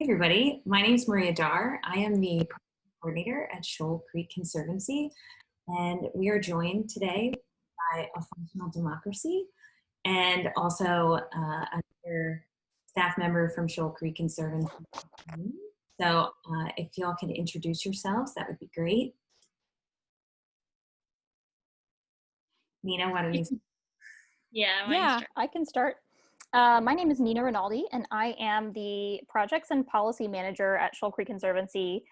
Everybody, my name is Maria Dar. I am the coordinator at Shoal Creek Conservancy, and we are joined today by a functional democracy and also another staff member from Shoal Creek Conservancy. So if y'all could introduce yourselves, that would be great. Nina, why don't you? Yeah, I can start. My name is Nina Rinaldi, and I am the Projects and Policy Manager at Shoal Creek Conservancy.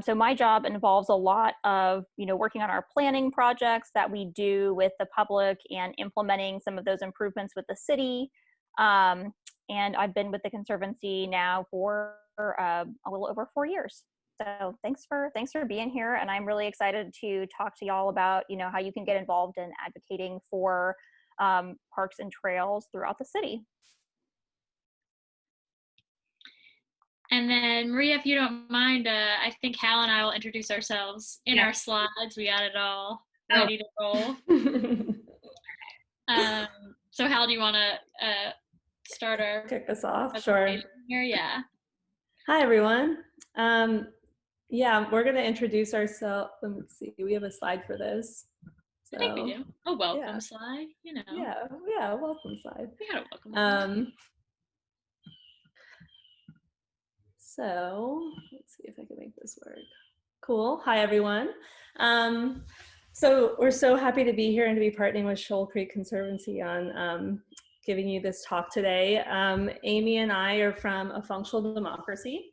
So my job involves a lot of, working on our planning projects that we do with the public and implementing some of those improvements with the city. And I've been with the Conservancy now for a little over 4 years. So thanks for being here, and I'm really excited to talk to y'all about, how you can get involved in advocating for parks and trails throughout the city. And then Maria, if you don't mind, I think Hal and I will introduce ourselves in our slides. We got it all ready to roll. So Hal, do you want to start our kick us off? Sure. Here? Yeah. Hi everyone. Yeah, we're going to introduce ourselves. Let me see. We have a slide for this. I think we do. A welcome slide, Yeah, welcome slide. We got a welcome slide. So let's see if I can make this work. Cool. Hi, everyone. So we're so happy to be here and to be partnering with Shoal Creek Conservancy on giving you this talk today. Amy and I are from A Functional Democracy,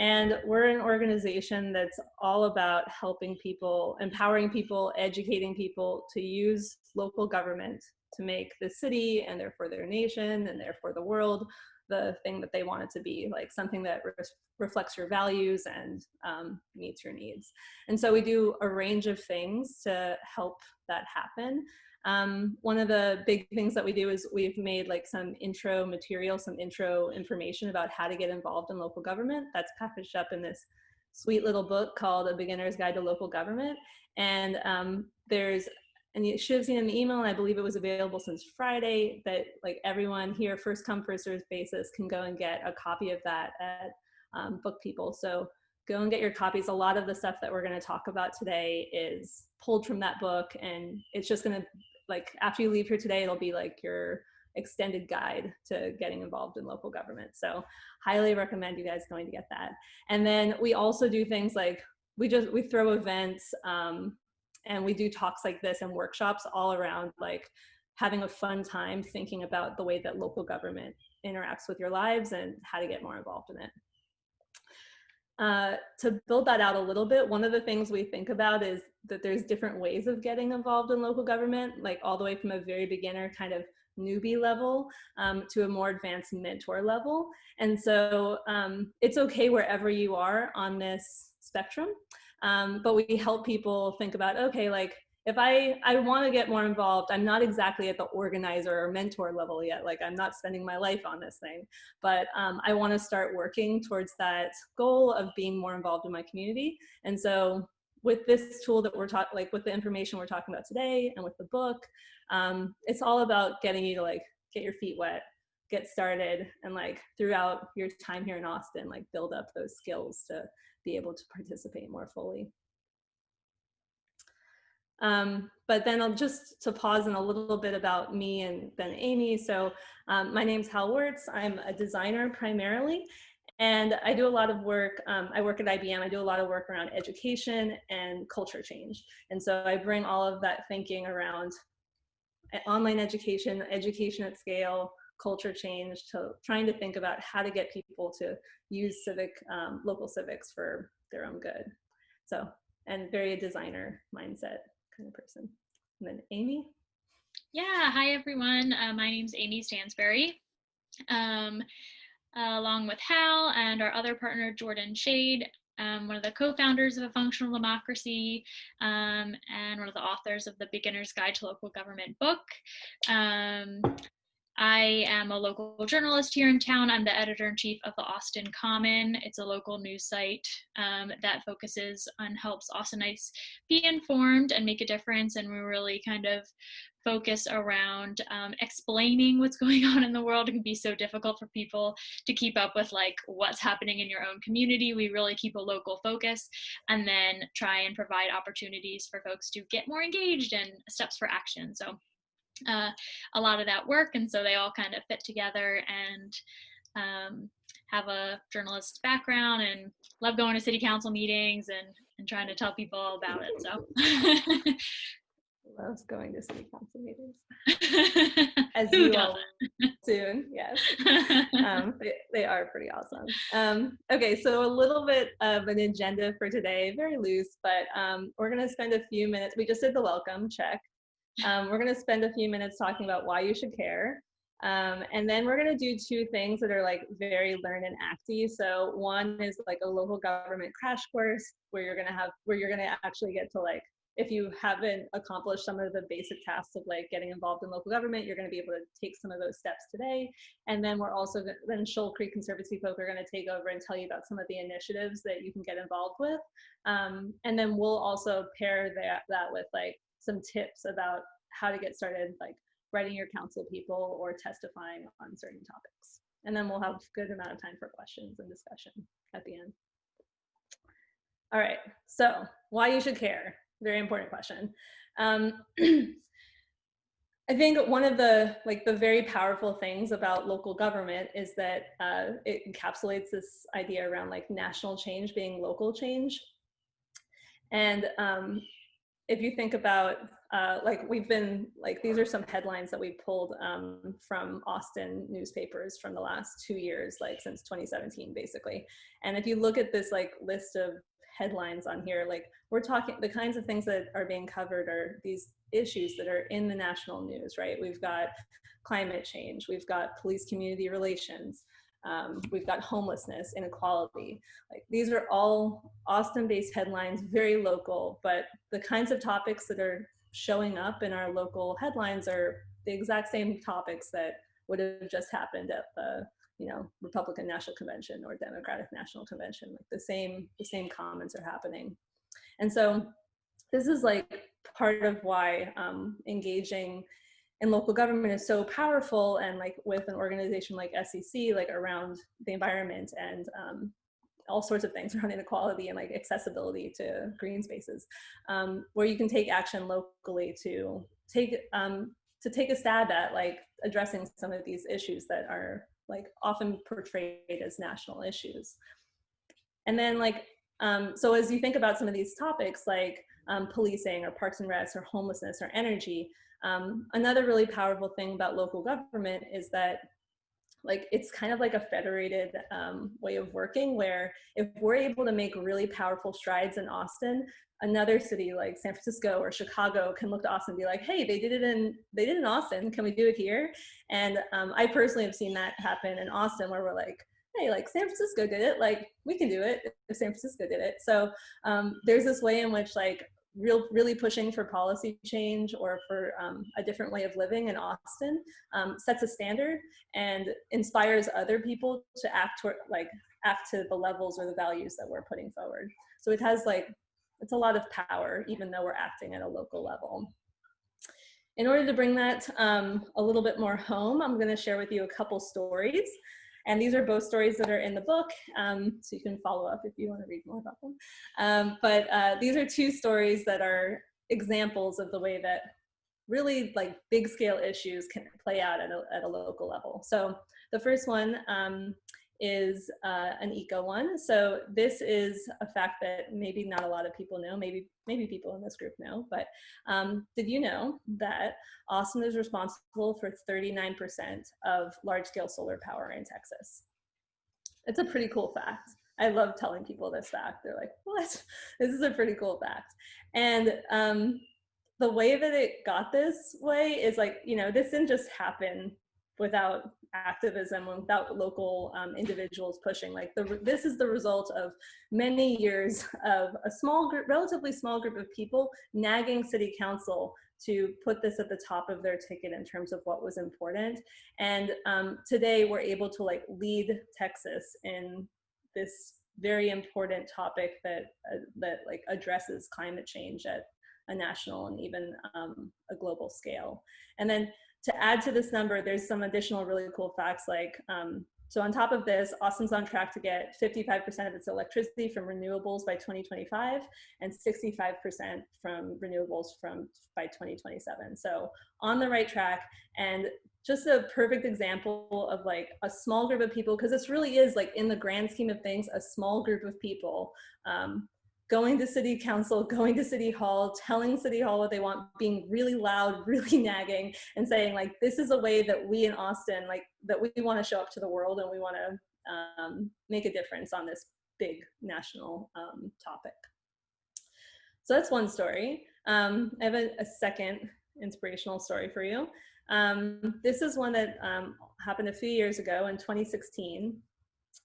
and we're an organization that's all about helping people, empowering people, educating people to use local government to make the city and therefore their nation and therefore the world the thing that they want it to be, like something that reflects your values and meets your needs. And so we do a range of things to help that happen. One of the big things that we do is we've made like some intro material, some intro information about how to get involved in local government that's packaged up in this sweet little book called A Beginner's Guide to Local Government. And and you should have seen in the email, and I believe it was available since Friday, that like everyone here, first come, first served basis, can go and get a copy of that at Book People. So go and get your copies. A lot of the stuff that we're going to talk about today is pulled from that book, and it's just going to, like, after you leave here today, it'll be like your extended guide to getting involved in local government. So highly recommend you guys going to get that. And then we also do things like we throw events, and we do talks like this and workshops all around like having a fun time thinking about the way that local government interacts with your lives and how to get more involved in it. To build that out a little bit, one of the things we think about is that there's different ways of getting involved in local government, like all the way from a very beginner kind of newbie level to a more advanced mentor level. And so it's okay wherever you are on this spectrum. But we help people think about, okay, like if I want to get more involved, I'm not exactly at the organizer or mentor level yet. Like I'm not spending my life on this thing, but I want to start working towards that goal of being more involved in my community. And so with this tool that we're talking, like with the information we're talking about today and with the book, it's all about getting you to like get your feet wet, get started, and like throughout your time here in Austin, like build up those skills to be able to participate more fully. But then I'll just to pause in a little bit about me and then Amy. So my name's Hal Wirtz. I'm a designer primarily, and I do a lot of work. I work at IBM. I do a lot of work around education and culture change. And so I bring all of that thinking around online education, education at scale, culture change, to trying to think about how to get people to use local civics for their own good. So, and very a designer mindset kind of person. And then Amy. Yeah, hi everyone. My name's Amy Stansberry. Along with Hal and our other partner, Jordan Shade, one of the co-founders of A Functional Democracy, and one of the authors of the Beginner's Guide to Local Government book. I am a local journalist here in town. I'm the editor-in-chief of the Austin Common. It's a local news site that focuses on helps Austinites be informed and make a difference. And we really kind of focus around explaining what's going on in the world. It can be so difficult for people to keep up with like what's happening in your own community. We really keep a local focus and then try and provide opportunities for folks to get more engaged and steps for action. So a lot of that work, and so they all kind of fit together, and have a journalist's background and love going to city council meetings and trying to tell people all about it. So loves going to city council meetings. As you all soon, yes. They are pretty awesome. Okay, so a little bit of an agenda for today, very loose, but we're going to spend a few minutes. We just did the welcome check. We're going to spend a few minutes talking about why you should care. And then we're going to do two things that are like very learn and acty. So one is like a local government crash course where you're going to actually get to like, if you haven't accomplished some of the basic tasks of like getting involved in local government, you're going to be able to take some of those steps today. And then we're also, then Shoal Creek Conservancy folk are going to take over and tell you about some of the initiatives that you can get involved with. And then we'll also pair that with like some tips about how to get started, like writing your council people or testifying on certain topics. And then we'll have a good amount of time for questions and discussion at the end. All right, so why you should care. Very important question. I think one of the very powerful things about local government is that it encapsulates this idea around like national change being local change. And if you think about these are some headlines that we pulled from Austin newspapers from the last 2 years, like since 2017, basically. And if you look at this like list of headlines on here, like we're talking, the kinds of things that are being covered are these issues that are in the national news, right? We've got climate change, we've got police community relations, we've got homelessness, inequality. Like these are all Austin-based headlines, very local, but the kinds of topics that are showing up in our local headlines are the exact same topics that would have just happened at the Republican National Convention or Democratic National Convention. Like the same comments are happening. And so this is like part of why engaging in local government is so powerful, and like with an organization like SEC, like around the environment and all sorts of things around inequality and like accessibility to green spaces, where you can take action locally to take a stab at like addressing some of these issues that are like often portrayed as national issues. And then like, so as you think about some of these topics like policing or parks and recs or homelessness or energy, another really powerful thing about local government is that like it's kind of like a federated way of working, where if we're able to make really powerful strides in Austin, another city like San Francisco or Chicago can look to Austin and be like, hey, they did it in Austin, can we do it here? And I personally have seen that happen in Austin, where we're like, hey, like San Francisco did it, like we can do it if San Francisco did it. So there's this way in which like really pushing for policy change or for a different way of living in Austin sets a standard and inspires other people to act to the levels or the values that we're putting forward. So it has like, it's a lot of power, even though we're acting at a local level. In order to bring that a little bit more home, I'm going to share with you a couple stories. And these are both stories that are in the book, so you can follow up if you want to read more about them. But these are two stories that are examples of the way that really like big scale issues can play out at a local level. So the first one is an eco one. So this is a fact that maybe not a lot of people know, maybe people in this group know, but did you know that Austin is responsible for 39% of large-scale solar power in Texas? It's a pretty cool fact. I love telling people this fact. They're like, what? This is a pretty cool fact. And the way that it got this way is like, this didn't just happen without activism, without local individuals pushing. Like this is the result of many years of a small group, relatively small group of people nagging city council to put this at the top of their ticket in terms of what was important. And today we're able to like lead Texas in this very important topic that like addresses climate change at a national and even a global scale. And then to add to this number, there's some additional really cool facts like, so on top of this, Austin's on track to get 55% of its electricity from renewables by 2025 and 65% from renewables by 2027. So on the right track, and just a perfect example of like a small group of people, because this really is like in the grand scheme of things, a small group of people going to city council, going to city hall, telling city hall what they want, being really loud, really nagging, and saying like, this is a way that we in Austin, like that we want to show up to the world and we want to make a difference on this big national topic. So that's one story. I have a second inspirational story for you. This is one that happened a few years ago in 2016.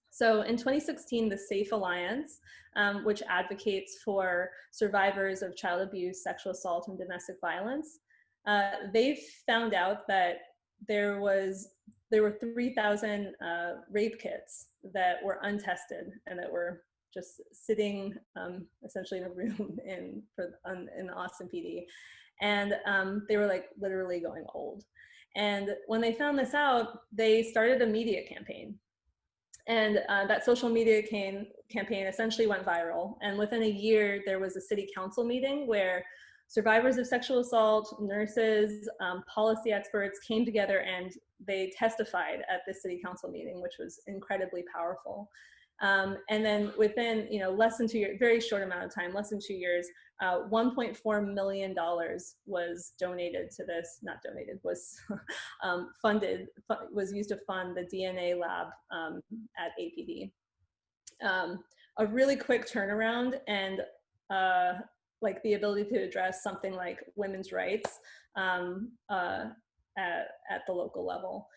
So in 2016, the SAFE Alliance, which advocates for survivors of child abuse, sexual assault, and domestic violence, they found out that there were 3,000 rape kits that were untested and that were just sitting essentially in a room in Austin PD. And they were like literally going old. And when they found this out, they started a media campaign. And that social media campaign essentially went viral. And within a year, there was a city council meeting where survivors of sexual assault, nurses, policy experts came together and they testified at the city council meeting, which was incredibly powerful. And then within less than 2 years, very short amount of time, less than 2 years, $1.4 million was donated to this, not donated, was funded, was used to fund the DNA lab at APD. A really quick turnaround and like the ability to address something like women's rights at the local level.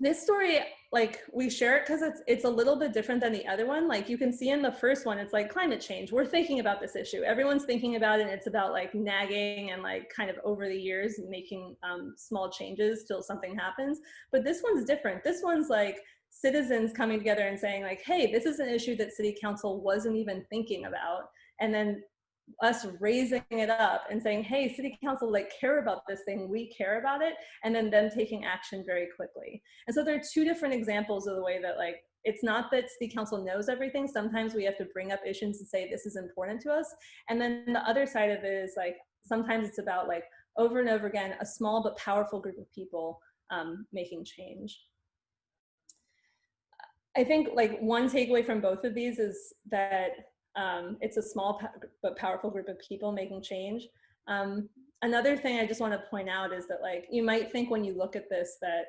This story, like we share it because it's a little bit different than the other one. Like you can see in the first one, it's like climate change. We're thinking about this issue. Everyone's thinking about it. And it's about like nagging and like kind of over the years making small changes till something happens. But this one's different. This one's like citizens coming together and saying like, hey, this is an issue that city council wasn't even thinking about. And then us raising it up and saying, hey, city council, like care about this thing, we care about it, and then them taking action very quickly. And so there are two different examples of the way that like, it's not that city council knows everything. Sometimes we have to bring up issues and say, this is important to us. And then the other side of it is like, sometimes it's about like over and over again, a small but powerful group of people making change. I think like one takeaway from both of these is that it's a small but powerful group of people making change. Another thing I just want to point out is that like, you might think when you look at this that,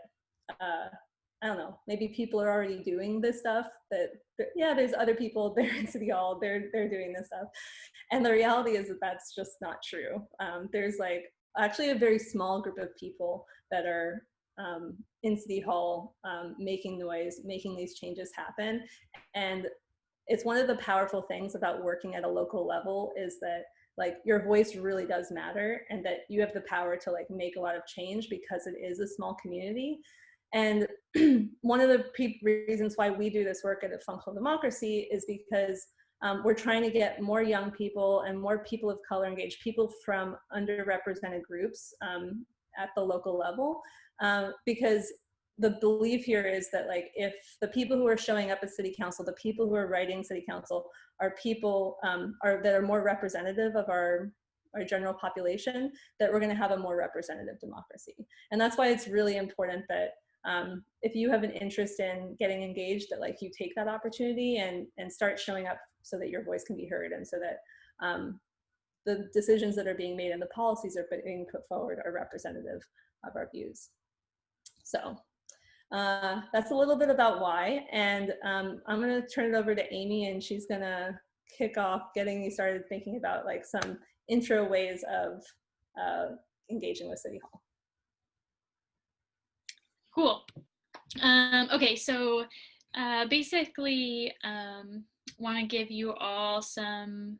I don't know, maybe people are already doing this stuff, that yeah, there's other people there in City Hall, they're doing this stuff. And the reality is that that's just not true. There's like actually a very small group of people that are in City Hall making noise, making these changes happen. And it's one of the powerful things about working at a local level is that like your voice really does matter and that you have the power to like make a lot of change because it is a small community. And one of the reasons why we do this work at a functional democracy is because we're trying to get more young people and more people of color engaged, people from underrepresented groups at the local level, because the belief here is that like if the people who are showing up at city council, the people who are writing city council are people that are more representative of our general population, that we're going to have a more representative democracy. And that's why it's really important that if you have an interest in getting engaged, that like you take that opportunity and start showing up so that your voice can be heard and so that the decisions that are being made and the policies are being put forward are representative of our views. So that's a little bit about why, and I'm going to turn it over to Amy, and she's going to kick off getting you started thinking about like some intro ways of engaging with City Hall. Cool. Okay, so basically want to give you all some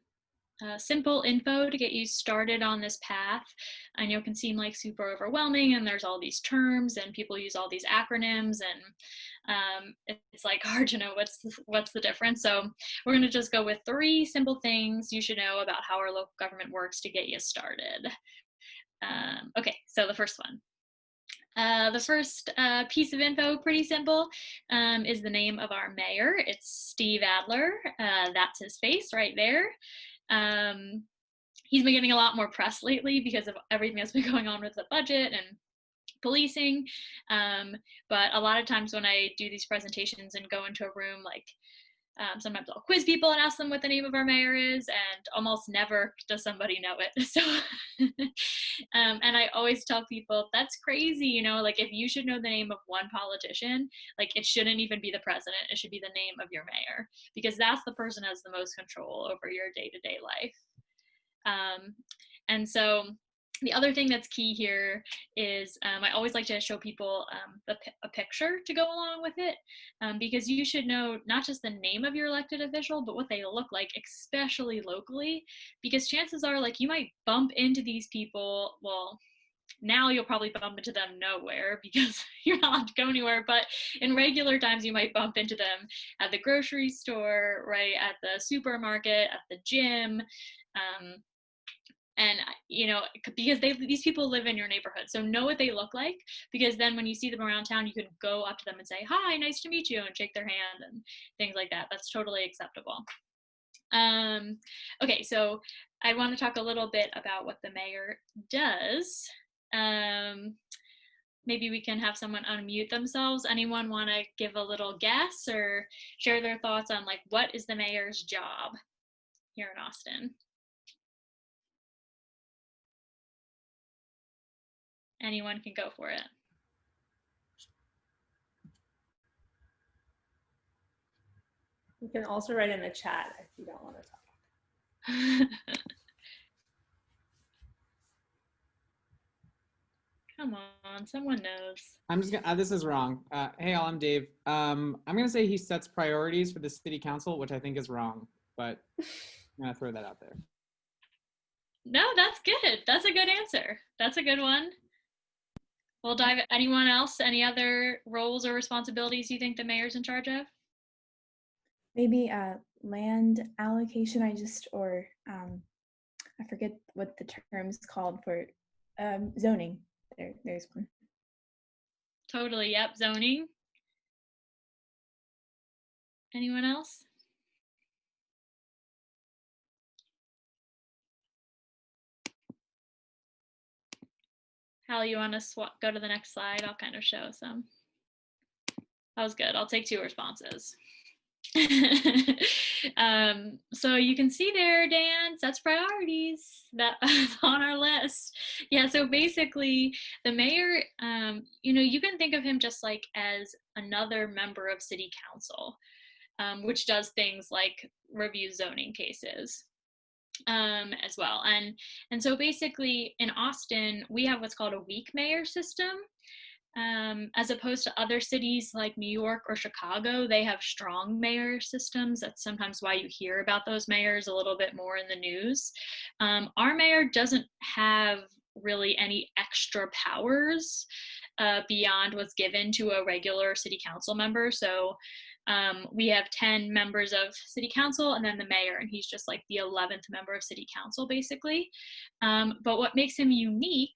simple info to get you started on this path. I know it can seem like super overwhelming, and there's all these terms and people use all these acronyms, and it's like hard to know what's the difference. So we're going to just go with 3 simple things you should know about how our local government works to get you started. Okay, so the first one. The first piece of info, pretty simple, is the name of our mayor. It's Steve Adler. That's his face right there. He's been getting a lot more press lately because of everything that's been going on with the budget and policing. But a lot of times when I do these presentations and go into a room, like sometimes I'll quiz people and ask them what the name of our mayor is, and almost never does somebody know it. So, and I always tell people, that's crazy, you know, like if you should know the name of one politician, like it shouldn't even be the president, it should be the name of your mayor, because that's the person who has the most control over your day-to-day life. And so the other thing that's key here is I always like to show people a picture to go along with it, because you should know not just the name of your elected official, but what they look like, especially locally, because chances are like you might bump into these people. Well, now you'll probably bump into them nowhere because you're not allowed to go anywhere, but in regular times you might bump into them at the grocery store, right, at the supermarket, at the gym, and you know, because these people live in your neighborhood, so know what they look like, because then when you see them around town, you can go up to them and say, hi, nice to meet you, and shake their hand and things like that. That's totally acceptable. Okay, so I want to talk a little bit about what the mayor does. Maybe we can have someone unmute themselves. Anyone want to give a little guess or share their thoughts on like what is the mayor's job here in Austin? Anyone can go for it. You can also write in the chat if you don't want to talk. Come on, someone knows. I'm just gonna, this is wrong. Hey all, I'm Dave. I'm gonna say he sets priorities for the city council, which I think is wrong, but I'm gonna throw that out there. No, that's good. That's a good answer. That's a good one. We'll dive. Anyone else? Any other roles or responsibilities you think the mayor's in charge of? Maybe land allocation. I forget what the term's called for zoning. There's one. Totally. Yep. Zoning. Anyone else? Hal, you want to go to the next slide? I'll kind of show some. That was good. I'll take 2 responses. So you can see there, Dan, sets priorities. That's on our list. Yeah, so basically the mayor, you know, you can think of him just like as another member of city council, which does things like review zoning cases. As well. And so basically in Austin, we have what's called a weak mayor system. As opposed to other cities like New York or Chicago, they have strong mayor systems. That's sometimes why you hear about those mayors a little bit more in the news. Our mayor doesn't have really any extra powers beyond what's given to a regular city council member. So we have 10 members of city council and then the mayor, and he's just like the 11th member of city council basically. But what makes him unique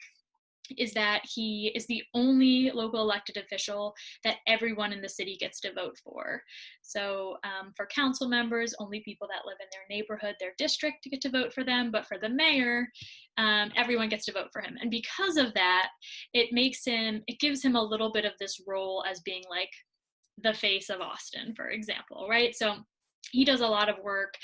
is that he is the only local elected official that everyone in the city gets to vote for. So for council members, only people that live in their neighborhood, their district get to vote for them, but for the mayor, everyone gets to vote for him. And because of that, it gives him a little bit of this role as being like the face of Austin, for example, right? So he does a lot of work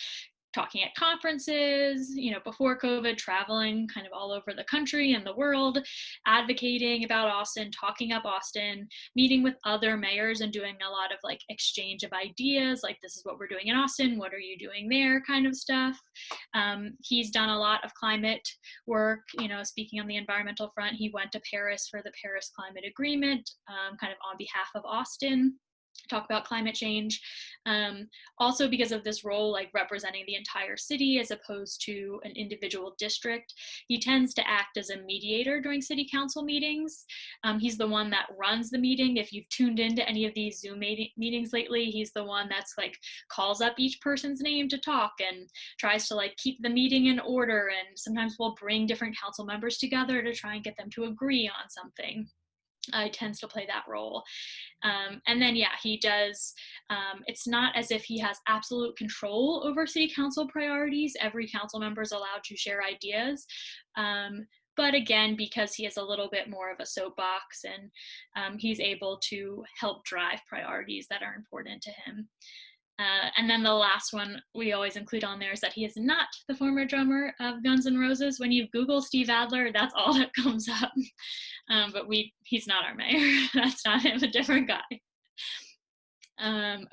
talking at conferences, you know, before COVID, traveling kind of all over the country and the world, advocating about Austin, talking up Austin, meeting with other mayors and doing a lot of like exchange of ideas, like this is what we're doing in Austin, what are you doing there kind of stuff. He's done a lot of climate work, you know, speaking on the environmental front. He went to Paris for the Paris Climate Agreement, kind of on behalf of Austin. talk about climate change. Also because of this role, like representing the entire city as opposed to an individual district, he tends to act as a mediator during city council meetings. He's the one that runs the meeting. If you've tuned into any of these Zoom meetings lately, he's the one that's like calls up each person's name to talk and tries to like keep the meeting in order. And sometimes we'll bring different council members together to try and get them to agree on something. He tends to play that role. And then, yeah, he does, it's not as if he has absolute control over city council priorities. Every council member is allowed to share ideas. But again, because he has a little bit more of a soapbox, and he's able to help drive priorities that are important to him. And then the last one we always include on there is that he is not the former drummer of Guns N' Roses. When you Google Steve Adler, that's all that comes up. But he's not our mayor. That's not him, a different guy.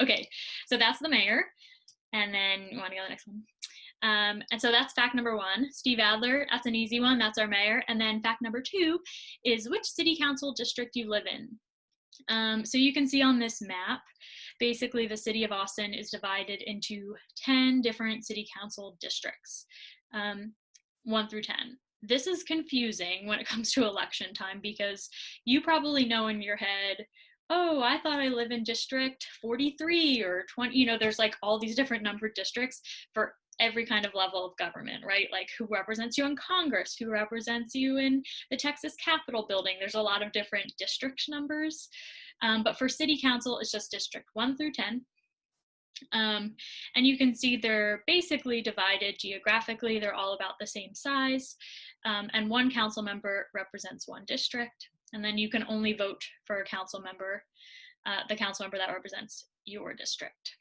Okay, so that's the mayor. And then you want to go to the next one? And so that's fact number 1, Steve Adler. That's an easy one. That's our mayor. And then fact number 2 is which city council district you live in. So you can see on this map, basically the city of Austin is divided into 10 different city council districts, 1 through 10. This is confusing when it comes to election time because you probably know in your head, oh, I thought I live in district 43 or 20, you know, there's like all these different numbered districts for every kind of level of government, right? Like who represents you in Congress, who represents you in the Texas Capitol building. There's a lot of different district numbers. But for city council, it's just district 1 through 10. And you can see they're basically divided geographically. They're all about the same size. And one council member represents one district. And then you can only vote for a council member, the council member that represents your district.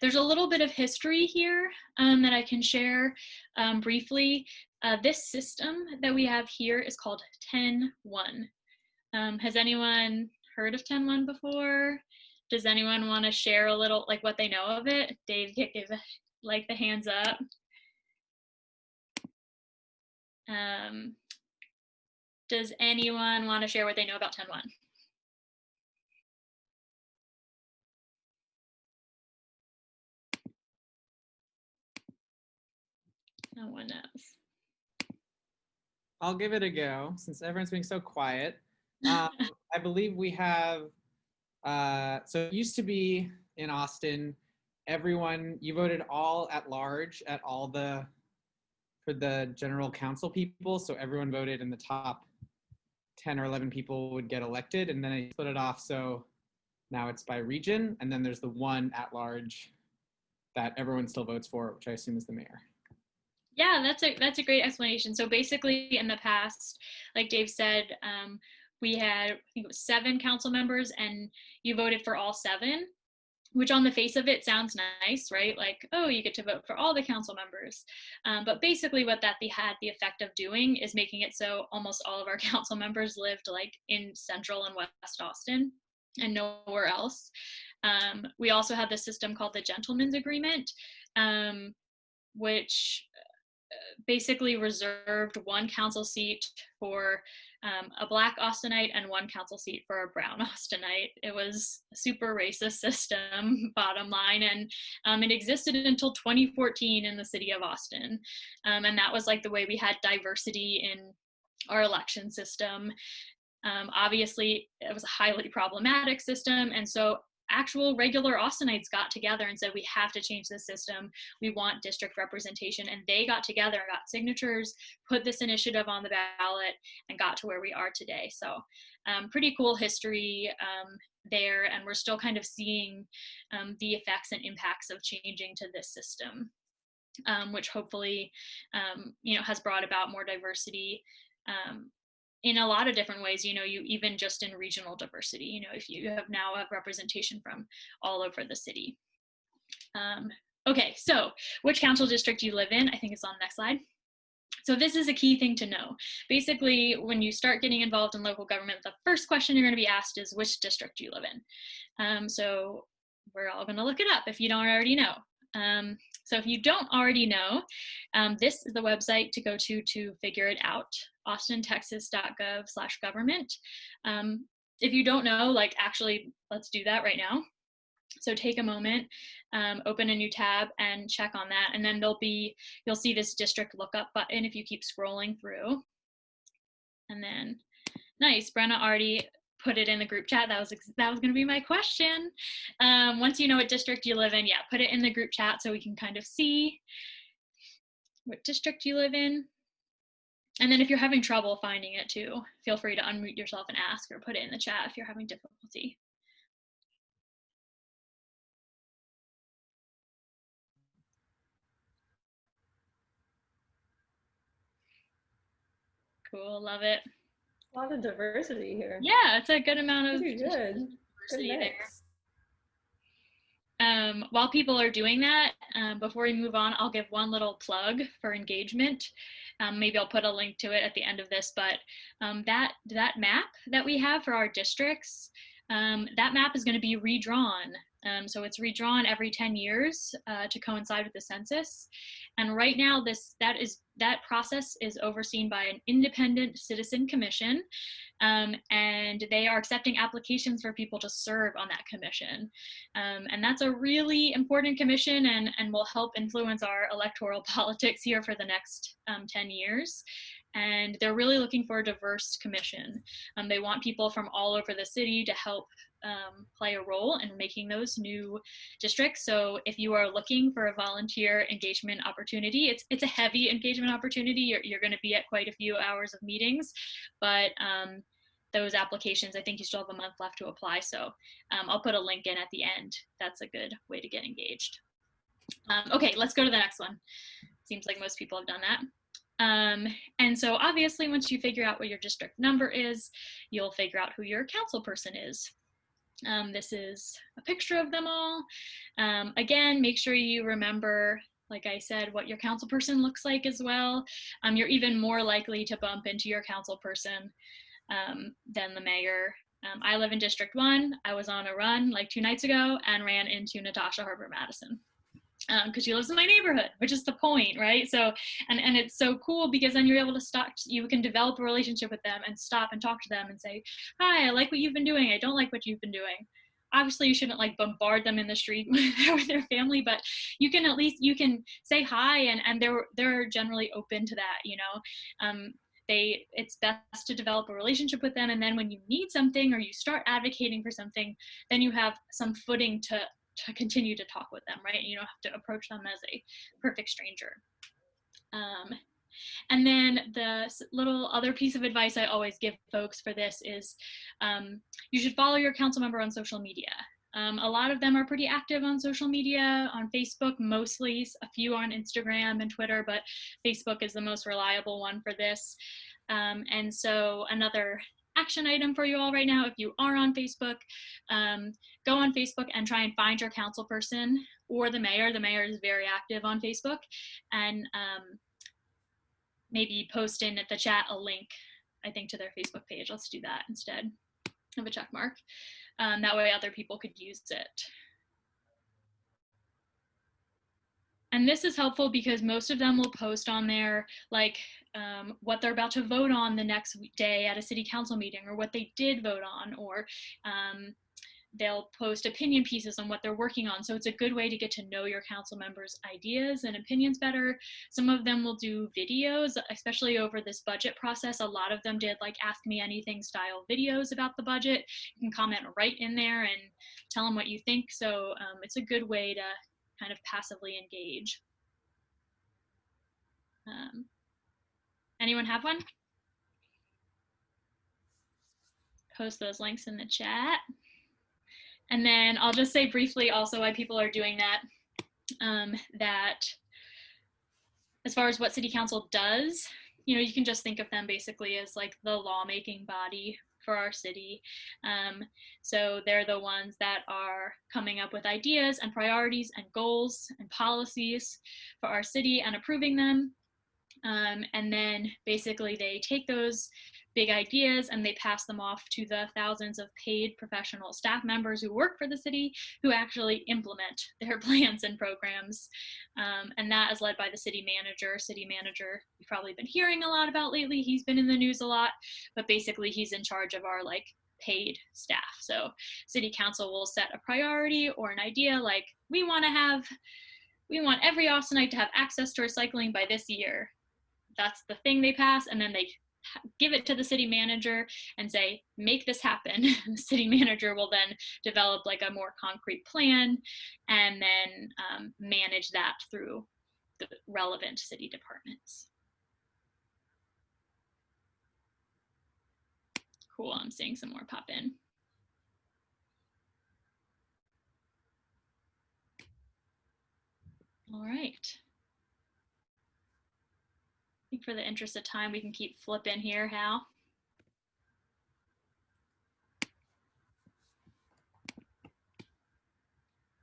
There's a little bit of history here that I can share briefly. This system that we have here is called 10-1. Has anyone heard of 10-1 before? Does anyone want to share a little, like what they know of it? Dave, give like the hands up. Does anyone want to share what they know about 10-1? No one knows. I'll give it a go since everyone's being so quiet. I believe we have, so it used to be in Austin, you voted all at large at for the general council people. So everyone voted and the top 10 or 11 people would get elected, and then I split it off. So now it's by region. And then there's the one at large that everyone still votes for, which I assume is the mayor. Yeah, that's a great explanation. So basically in the past, like Dave said, we had, I think it was 7 council members and you voted for all 7, which on the face of it sounds nice, right? Like, oh, you get to vote for all the council members. But basically what that had the effect of doing is making it so almost all of our council members lived like in Central and West Austin and nowhere else. We also had this system called the Gentleman's Agreement, which basically reserved 1 council seat for a Black Austinite and 1 council seat for a brown Austinite. It was a super racist system, bottom line, and it existed until 2014 in the city of Austin. And that was like the way we had diversity in our election system. Obviously, it was a highly problematic system, and so actual regular Austinites got together and said, we have to change this system. We want district representation. And they got together and got signatures, put this initiative on the ballot, and got to where we are today. So pretty cool history there. And we're still kind of seeing the effects and impacts of changing to this system, which hopefully, has brought about more diversity in a lot of different ways, you even just in regional diversity, if you have representation from all over the city. Okay, so which council district you live in, I think it's on the next slide. So this is a key thing to know. Basically, when you start getting involved in local government, the first question you're going to be asked is which district you live in. So we're all going to look it up if you don't already know. So if you don't already know, this is the website to go to figure it out, austintexas.gov/government. if you don't know, like actually, let's do that right now. So take a moment, open a new tab and check on that. And then you'll see this district lookup button if you keep scrolling through. And then, nice, Brenna already put it in the group chat. That was going to be my question. Once you know what district you live in, yeah, put it in the group chat so we can kind of see what district you live in. And then if you're having trouble finding it too, feel free to unmute yourself and ask, or put it in the chat if you're having difficulty. Cool, love it. A lot of diversity here. Yeah, it's a good amount of diversity there. While people are doing that, before we move on, I'll give one little plug for engagement. Maybe I'll put a link to it at the end of this, but that map that we have for our districts, that map is going to be redrawn. So it's redrawn every 10 years to coincide with the census. And right now, that process is overseen by an independent citizen commission. And they are accepting applications for people to serve on that commission. And that's a really important commission and will help influence our electoral politics here for the next 10 years. And they're really looking for a diverse commission. They want people from all over the city to help play a role in making those new districts. So if you are looking for a volunteer engagement opportunity, it's a heavy engagement opportunity. You're going to be at quite a few hours of meetings, but those applications, I think you still have a month left to apply. So I'll put a link in at the end. That's a good way to get engaged. Okay, let's go to the next one. Seems like most people have done that. And so obviously once you figure out what your district number is, you'll figure out who your council person is. This is a picture of them all. Again, make sure you remember, like I said, what your council person looks like as well. You're even more likely to bump into your council person than the mayor. I live in District 1. I was on a run like 2 nights ago and ran into Natasha Harper Madison because she lives in my neighborhood, which is the point, right? So, and it's so cool because then you're able to stop, you can develop a relationship with them and stop and talk to them and say, hi, I like what you've been doing. I don't like what you've been doing. Obviously you shouldn't like bombard them in the street with their family, but you can at least, you can say hi and they're generally open to that, you know. It's best to develop a relationship with them, and then when you need something or you start advocating for something, then you have some footing to continue to talk with them, right? And you don't have to approach them as a perfect stranger. And then the little other piece of advice I always give folks for this is you should follow your council member on social media. A lot of them are pretty active on social media, on Facebook mostly, a few on Instagram and Twitter, but Facebook is the most reliable one for this. And so another action item for you all right now, if you are on Facebook, go on Facebook and try and find your council person or the mayor. The mayor is very active on Facebook, and maybe post in at the chat a link, I think, to their Facebook page. Let's do that instead of a check mark. That way other people could use it. And this is helpful because most of them will post on there like what they're about to vote on the next day at a city council meeting, or what they did vote on, or they'll post opinion pieces on what they're working on. So it's a good way to get to know your council members' ideas and opinions better. Some of them will do videos, especially over this budget process. A lot of them did like Ask Me Anything style videos about the budget. You can comment right in there and tell them what you think. So it's a good way to kind of passively engage. Anyone have one? Post those links in the chat. And then I'll just say briefly also why people are doing that, that as far as what city council does, you know, you can just think of them basically as like the lawmaking body for our city. So they're the ones that are coming up with ideas and priorities and goals and policies for our city and approving them. And then basically they take those big ideas and they pass them off to the thousands of paid professional staff members who work for the city, who actually implement their plans and programs. And that is led by the city manager. City manager, you've probably been hearing a lot about lately. He's been in the news a lot, but basically he's in charge of our like paid staff. So city council will set a priority or an idea, like we want every Austinite to have access to recycling by this year. That's the thing they pass, and then they give it to the city manager and say, make this happen. The city manager will then develop like a more concrete plan and then manage that through the relevant city departments. Cool, I'm seeing some more pop in. All right. I think for the interest of time, we can keep flipping here, Hal.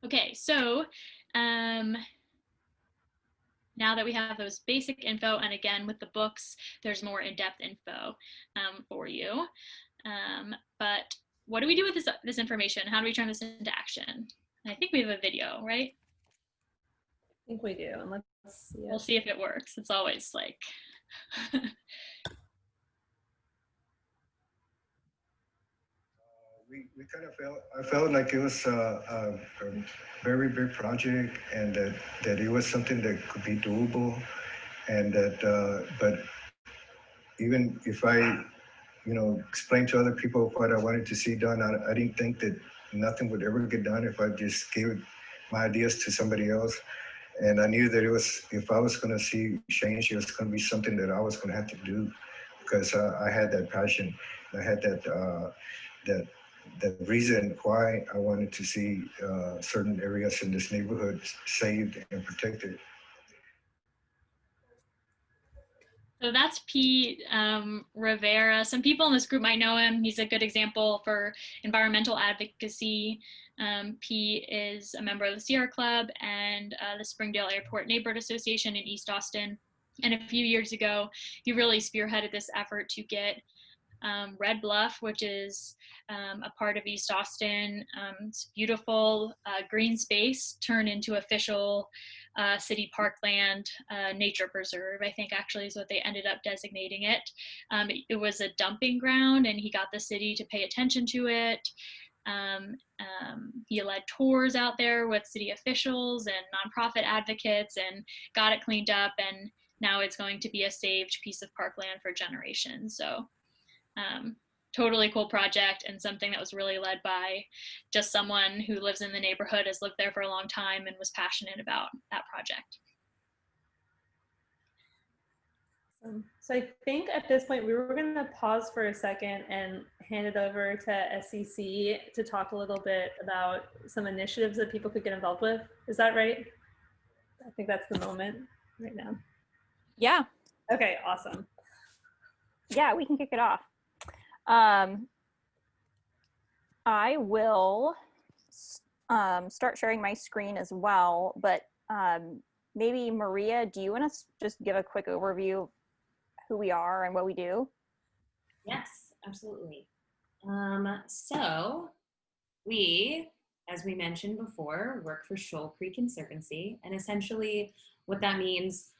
Okay, so now that we have those basic info, and again, with the books, there's more in-depth info for you. But what do we do with this information? How do we turn this into action? And I think we have a video, right? I think we do. And let's see. We'll see if it works. It's always like... We kind of I felt like it was a very big project, and that it was something that could be doable, and that, but even if I, explained to other people what I wanted to see done, I didn't think that nothing would ever get done if I just gave my ideas to somebody else. And I knew that if I was going to see change, it was going to be something that I was going to have to do, because I had that passion. I had that reason why I wanted to see certain areas in this neighborhood saved and protected. So that's Pete Rivera. Some people in this group might know him. He's a good example for environmental advocacy. Pete is a member of the Sierra Club and the Springdale Airport Neighborhood Association in East Austin. And a few years ago, he really spearheaded this effort to get Red Bluff, which is a part of East Austin, it's beautiful green space, turned into official city parkland nature preserve, I think actually is what they ended up designating it. It was a dumping ground, and he got the city to pay attention to it. He led tours out there with city officials and nonprofit advocates and got it cleaned up, and now it's going to be a saved piece of parkland for generations. So totally cool project, and something that was really led by just someone who lives in the neighborhood, has lived there for a long time, and was passionate about that project. So I think at this point we were going to pause for a second and hand it over to SCC to talk a little bit about some initiatives that people could get involved with. Is that right? I think that's the moment right now. Yeah. Okay, awesome. Yeah, we can kick it off. I will start sharing my screen as well, but maybe Maria, do you want to just give a quick overview of who we are and what we do? Yes, absolutely. So we, as we mentioned before, work for Shoal Creek Conservancy, and essentially what that means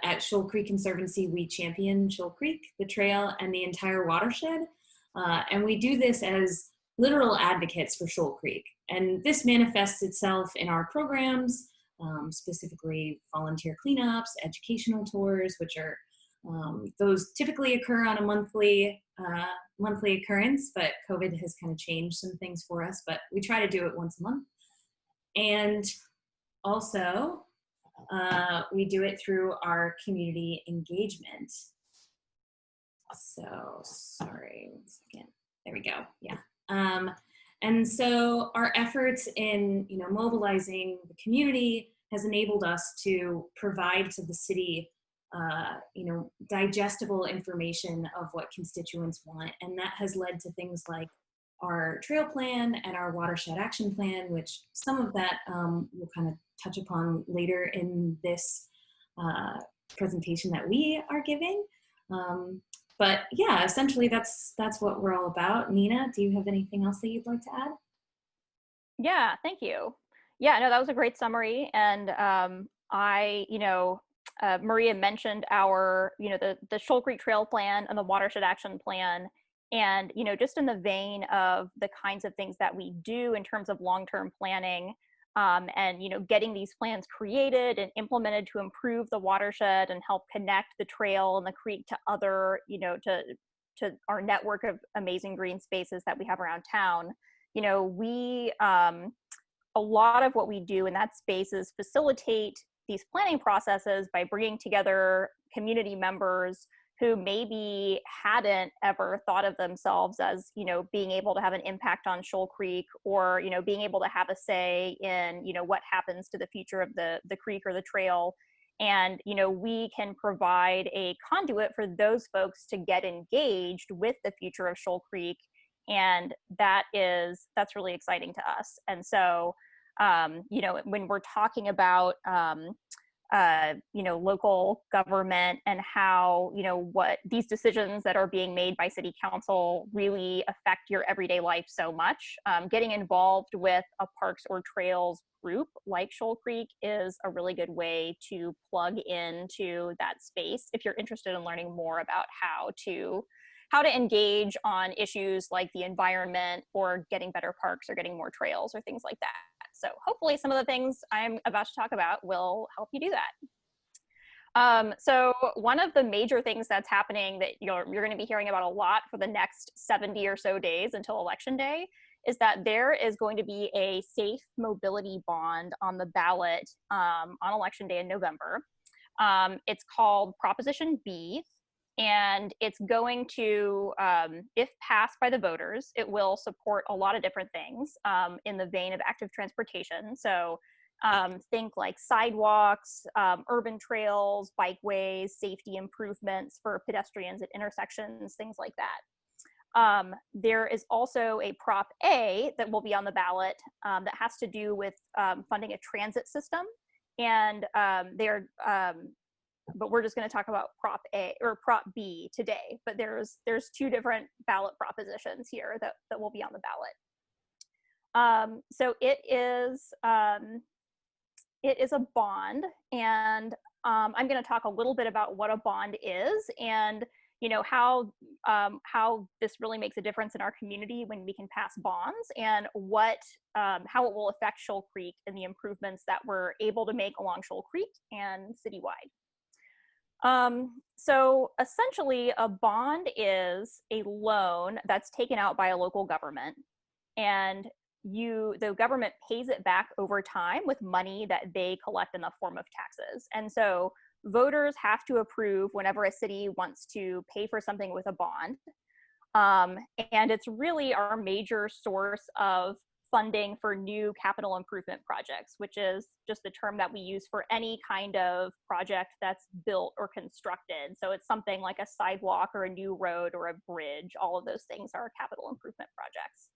at Shoal Creek Conservancy, we champion Shoal Creek, the trail, and the entire watershed. And we do this as literal advocates for Shoal Creek. And this manifests itself in our programs, specifically volunteer cleanups, educational tours, which are, those typically occur on a monthly occurrence, but COVID has kind of changed some things for us, but we try to do it once a month. And also, we do it through our community engagement. So, sorry, 1 second. There we go, yeah. And so our efforts in, mobilizing the community has enabled us to provide to the city, digestible information of what constituents want. And that has led to things like our trail plan and our watershed action plan, which some of that we'll kind of touch upon later in this presentation that we are giving. But yeah, essentially that's what we're all about. Nina, do you have anything else that you'd like to add? Yeah, thank you. Yeah, no, that was a great summary. And Maria mentioned our, the Shoal Creek Trail Plan and the Watershed Action Plan. And, just in the vein of the kinds of things that we do in terms of long-term planning, and, getting these plans created and implemented to improve the watershed and help connect the trail and the creek to other, to our network of amazing green spaces that we have around town. A lot of what we do in that space is facilitate these planning processes by bringing together community members who maybe hadn't ever thought of themselves as, being able to have an impact on Shoal Creek, or, being able to have a say in, what happens to the future of the creek or the trail. And, we can provide a conduit for those folks to get engaged with the future of Shoal Creek. And that's really exciting to us. And so, when we're talking about, local government and how, what these decisions that are being made by city council really affect your everyday life so much. Getting involved with a parks or trails group like Shoal Creek is a really good way to plug into that space if you're interested in learning more about how to engage on issues like the environment or getting better parks or getting more trails or things like that. So hopefully some of the things I'm about to talk about will help you do that. So one of the major things that's happening that you're going to be hearing about a lot for the next 70 or so days until Election Day is that there is going to be a safe mobility bond on the ballot on Election Day in November. It's called Proposition B, and it's going to, if passed by the voters, it will support a lot of different things in the vein of active transportation. So think like sidewalks, urban trails, bikeways, safety improvements for pedestrians at intersections, things like that. There is also a Prop A that will be on the ballot that has to do with funding a transit system. And but we're just going to talk about Prop A or Prop B today. But there's two different ballot propositions here that will be on the ballot. So it is a bond, and I'm going to talk a little bit about what a bond is, and how this really makes a difference in our community when we can pass bonds, and how it will affect Shoal Creek and the improvements that we're able to make along Shoal Creek and citywide. So essentially a bond is a loan that's taken out by a local government, and the government pays it back over time with money that they collect in the form of taxes. And so voters have to approve whenever a city wants to pay for something with a bond. And it's really our major source of funding for new capital improvement projects, which is just the term that we use for any kind of project that's built or constructed. So it's something like a sidewalk or a new road or a bridge. All of those things are capital improvement projects.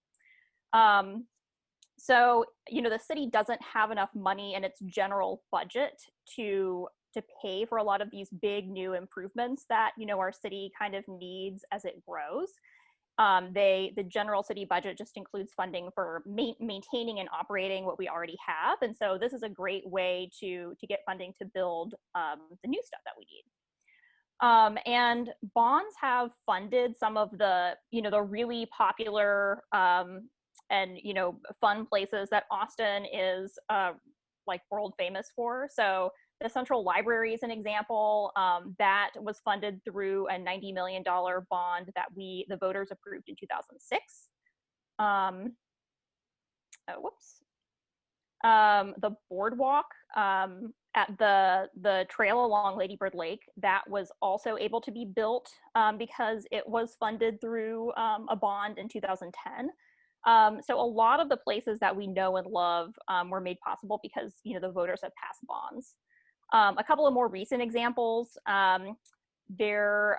So, the city doesn't have enough money in its general budget to pay for a lot of these big new improvements that, our city kind of needs as it grows. The general city budget just includes funding for maintaining and operating what we already have. And so this is a great way to get funding to build the new stuff that we need. And bonds have funded some of the, the really popular and, fun places that Austin is like world famous for. So the Central Library is an example that was funded through a $90 million bond that the voters approved in 2006. The boardwalk at the trail along Lady Bird Lake, that was also able to be built because it was funded through a bond in 2010. So a lot of the places that we know and love were made possible because, the voters have passed bonds. A couple of more recent examples, there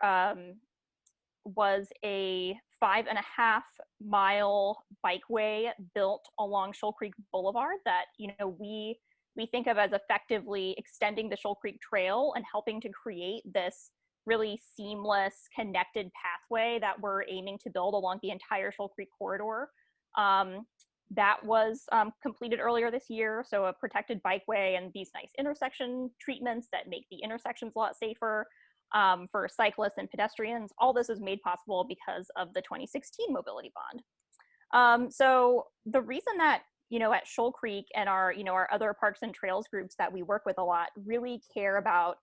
was a 5.5-mile bikeway built along Shoal Creek Boulevard that, we think of as effectively extending the Shoal Creek Trail and helping to create this really seamless, connected pathway that we're aiming to build along the entire Shoal Creek corridor. That was completed earlier this year, so a protected bikeway and these nice intersection treatments that make the intersections a lot safer. for cyclists and pedestrians. All this is made possible because of the 2016 mobility bond. So the reason that, at Shoal Creek and our other parks and trails groups that we work with a lot really care about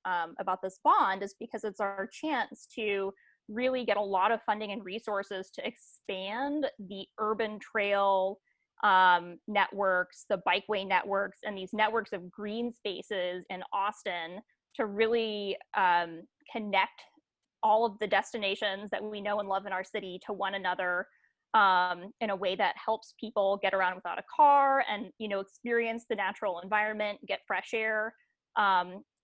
this bond is because it's our chance to really get a lot of funding and resources to expand the urban trail networks, the bikeway networks, and these networks of green spaces in Austin to really connect all of the destinations that we know and love in our city to one another in a way that helps people get around without a car and, experience the natural environment, get fresh air.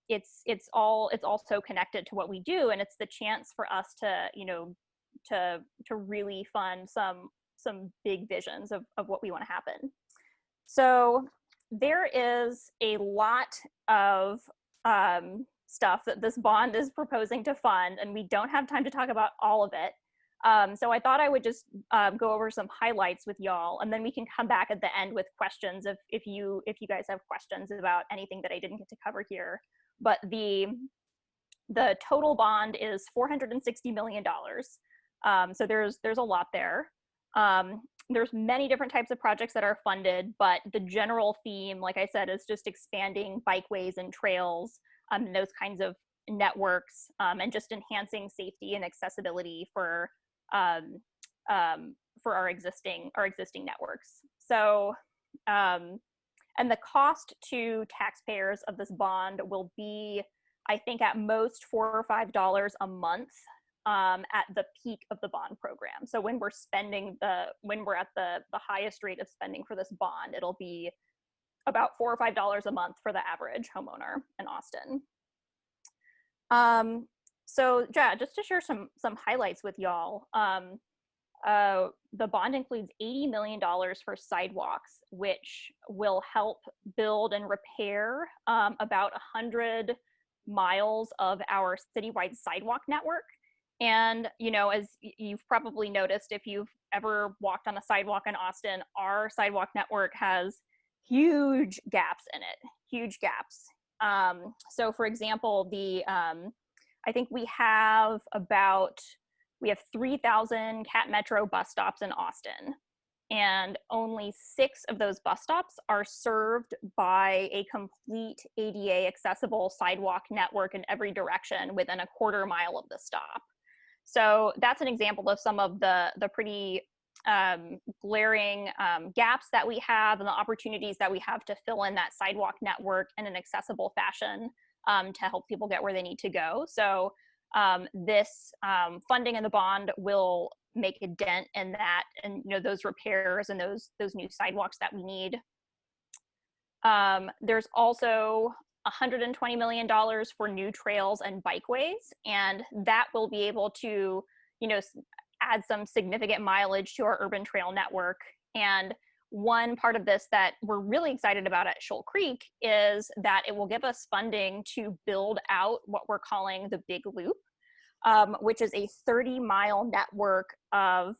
It's also connected to what we do, and it's the chance for us to, to really fund some big visions of what we want to happen. So there is a lot of stuff that this bond is proposing to fund, and we don't have time to talk about all of it. So I thought I would just go over some highlights with y'all, and then we can come back at the end with questions if you guys have questions about anything that I didn't get to cover here. But the total bond is $460 million. So there's a lot there. There's many different types of projects that are funded, but the general theme, like I said, is just expanding bikeways and trails, and those kinds of networks, and just enhancing safety and accessibility for our existing networks. So, and the cost to taxpayers of this bond will be, I think, at most $4 or $5 a month at the peak of the bond program. So when we're at the highest rate of spending for this bond, it'll be about $4 or $5 a month for the average homeowner in Austin. So yeah, just to share some highlights with y'all, the bond includes $80 million for sidewalks, which will help build and repair about 100 miles of our citywide sidewalk network. And, as you've probably noticed, if you've ever walked on a sidewalk in Austin, our sidewalk network has huge gaps in it, huge gaps. So for example, I think we have 3,000 Cat Metro bus stops in Austin, and only 6 of those bus stops are served by a complete ADA accessible sidewalk network in every direction within a quarter mile of the stop. So that's an example of some of the pretty glaring gaps that we have and the opportunities that we have to fill in that sidewalk network in an accessible fashion to help people get where they need to go. So this funding in the bond will make a dent in that, and those repairs and those new sidewalks that we need. There's also $120 million for new trails and bikeways, and that will be able to add some significant mileage to our urban trail network. And one part of this that we're really excited about at Shoal Creek is that it will give us funding to build out what we're calling the Big Loop, which is a 30-mile network of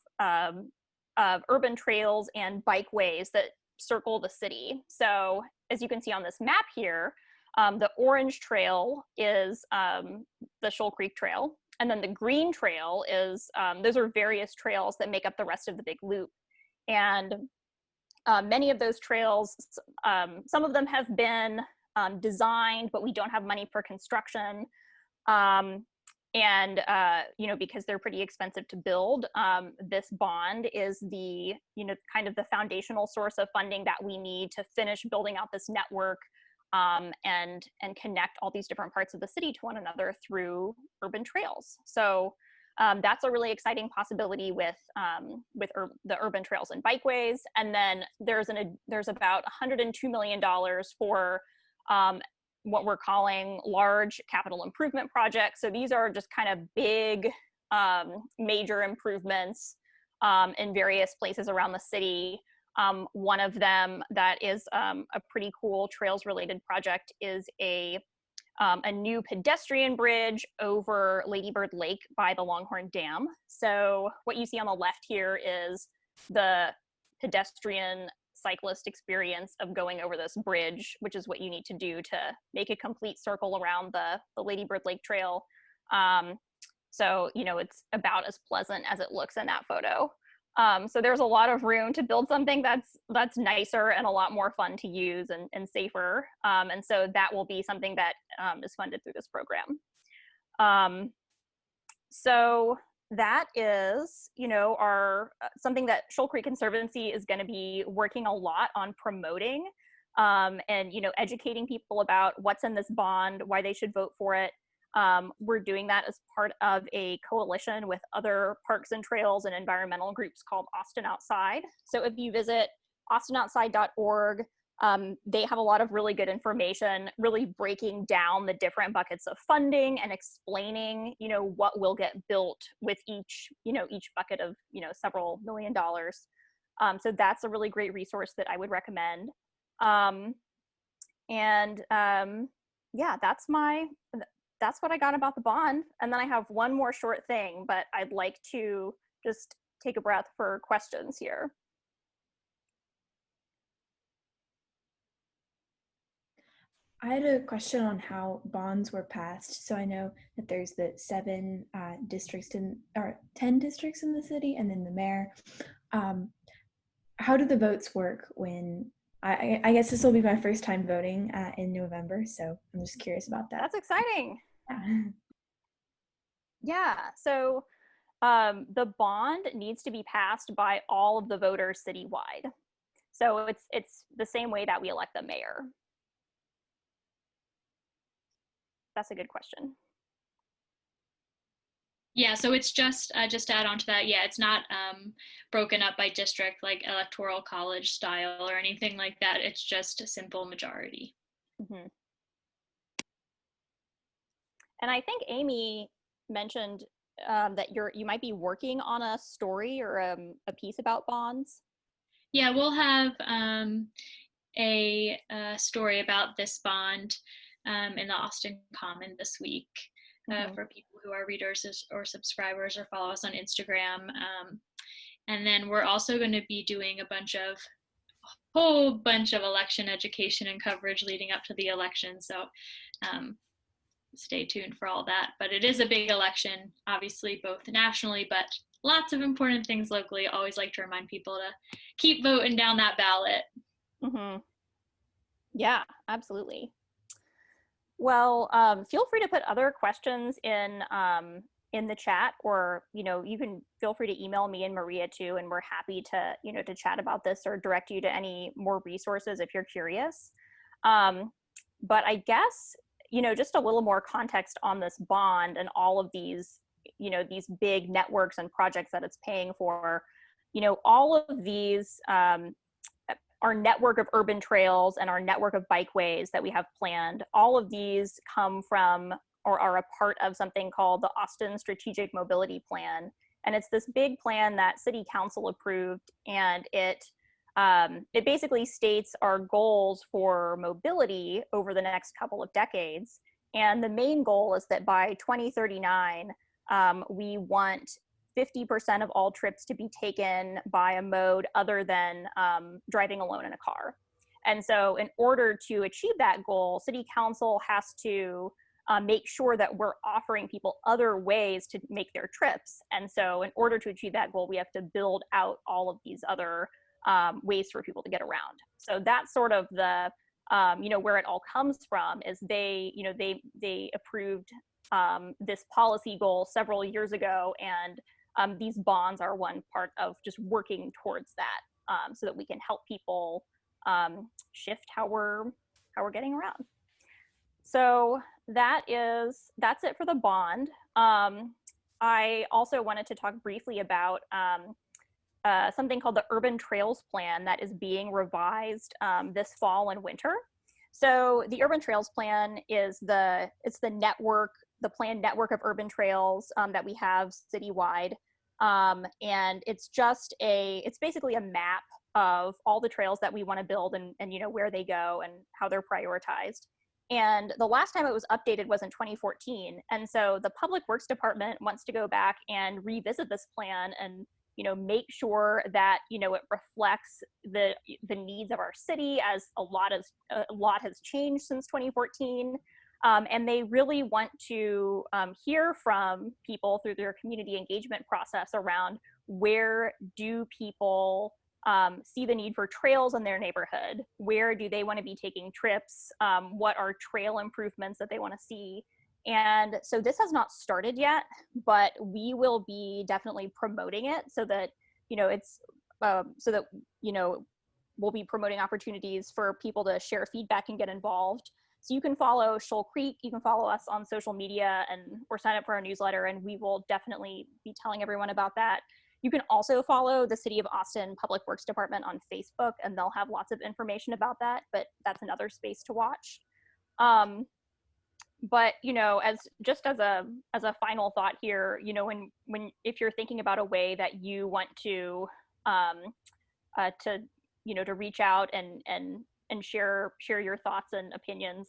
urban trails and bikeways that circle the city. So as you can see on this map here, the orange trail is the Shoal Creek Trail, and then the green trail is, those are various trails that make up the rest of the Big Loop. And many of those trails, some of them have been designed, but we don't have money for construction. And because they're pretty expensive to build, this bond is the, kind of the foundational source of funding that we need to finish building out this network and connect all these different parts of the city to one another through urban trails. So that's a really exciting possibility with the urban trails and bikeways. And then there's about $102 million for what we're calling large capital improvement projects. So these are just kind of big, major improvements in various places around the city. One of them that is a pretty cool trails related project is a new pedestrian bridge over Lady Bird Lake by the Longhorn Dam. So what you see on the left here is the pedestrian cyclist experience of going over this bridge, which is what you need to do to make a complete circle around the Lady Bird Lake Trail. So, it's about as pleasant as it looks in that photo. So there's a lot of room to build something that's nicer and a lot more fun to use and safer. And so that will be something that is funded through this program. So that is, our something that Shoal Creek Conservancy is going to be working a lot on promoting, and educating people about what's in this bond, why they should vote for it. We're doing that as part of a coalition with other parks and trails and environmental groups called Austin Outside. So if you visit austinoutside.org, they have a lot of really good information, really breaking down the different buckets of funding and explaining, what will get built with each bucket of, several $1 million. So that's a really great resource that I would recommend. Yeah, that's what I got about the bond. And then I have one more short thing, but I'd like to just take a breath for questions here. I had a question on how bonds were passed. So I know that there's the 10 districts in the city, and then the mayor. How do the votes work when, I guess this will be my first time voting in November, so I'm just curious about that. That's exciting. Yeah. Yeah, so the bond needs to be passed by all of the voters citywide. So it's the same way that we elect the mayor. That's a good question. Yeah, so it's just to add on to that, yeah, it's not broken up by district like electoral college style or anything like that. It's just a simple majority. Mm-hmm. And I think Amy mentioned that you might be working on a story or a piece about bonds. Yeah, we'll have a story about this bond in the Austin Common this week for people who are readers or subscribers or follow us on Instagram. And then we're also going to be doing a whole bunch of election education and coverage leading up to the election. So stay tuned for all that. But it is a big election, obviously, both nationally, but lots of important things locally. Always like to remind people to keep voting down that ballot. Mm-hmm. Yeah, absolutely. Well, feel free to put other questions in the chat, or you can feel free to email me and Maria too, and we're happy to to chat about this or direct you to any more resources if you're curious. But I guess just a little more context on this bond and all of these these big networks and projects that it's paying for. All of these. Our network of urban trails and our network of bikeways that we have planned, all of these come from or are a part of something called the Austin Strategic Mobility Plan. And it's this big plan that City Council approved, and it basically states our goals for mobility over the next couple of decades. And the main goal is that by 2039, we want 50% of all trips to be taken by a mode other than driving alone in a car. And so in order to achieve that goal, City Council has to make sure that we're offering people other ways to make their trips. And so in order to achieve that goal, we have to build out all of these other ways for people to get around. So that's sort of the, where it all comes from, is they approved this policy goal several years ago, and these bonds are one part of just working towards that, so that we can help people shift how we're getting around. So that's it for the bond. I also wanted to talk briefly about something called the Urban Trails Plan that is being revised this fall and winter. So the Urban Trails Plan is the planned network of urban trails that we have citywide. And it's basically a map of all the trails that we want to build and where they go and how they're prioritized. And the last time it was updated was in 2014. And so the Public Works Department wants to go back and revisit this plan and make sure that it reflects the needs of our city, as a lot has changed since 2014. And they really want to hear from people through their community engagement process around where do people see the need for trails in their neighborhood? Where do they want to be taking trips? What are trail improvements that they want to see? And so this has not started yet, but we will be definitely promoting it so that, it's so that, we'll be promoting opportunities for people to share feedback and get involved. So you can follow Shoal Creek, you can follow us on social media or sign up for our newsletter, and we will definitely be telling everyone about that. You can also follow the City of Austin Public Works Department on Facebook, and they'll have lots of information about that, but that's another space to watch. But as a final thought here, if you're thinking about a way that you want to reach out and share your thoughts and opinions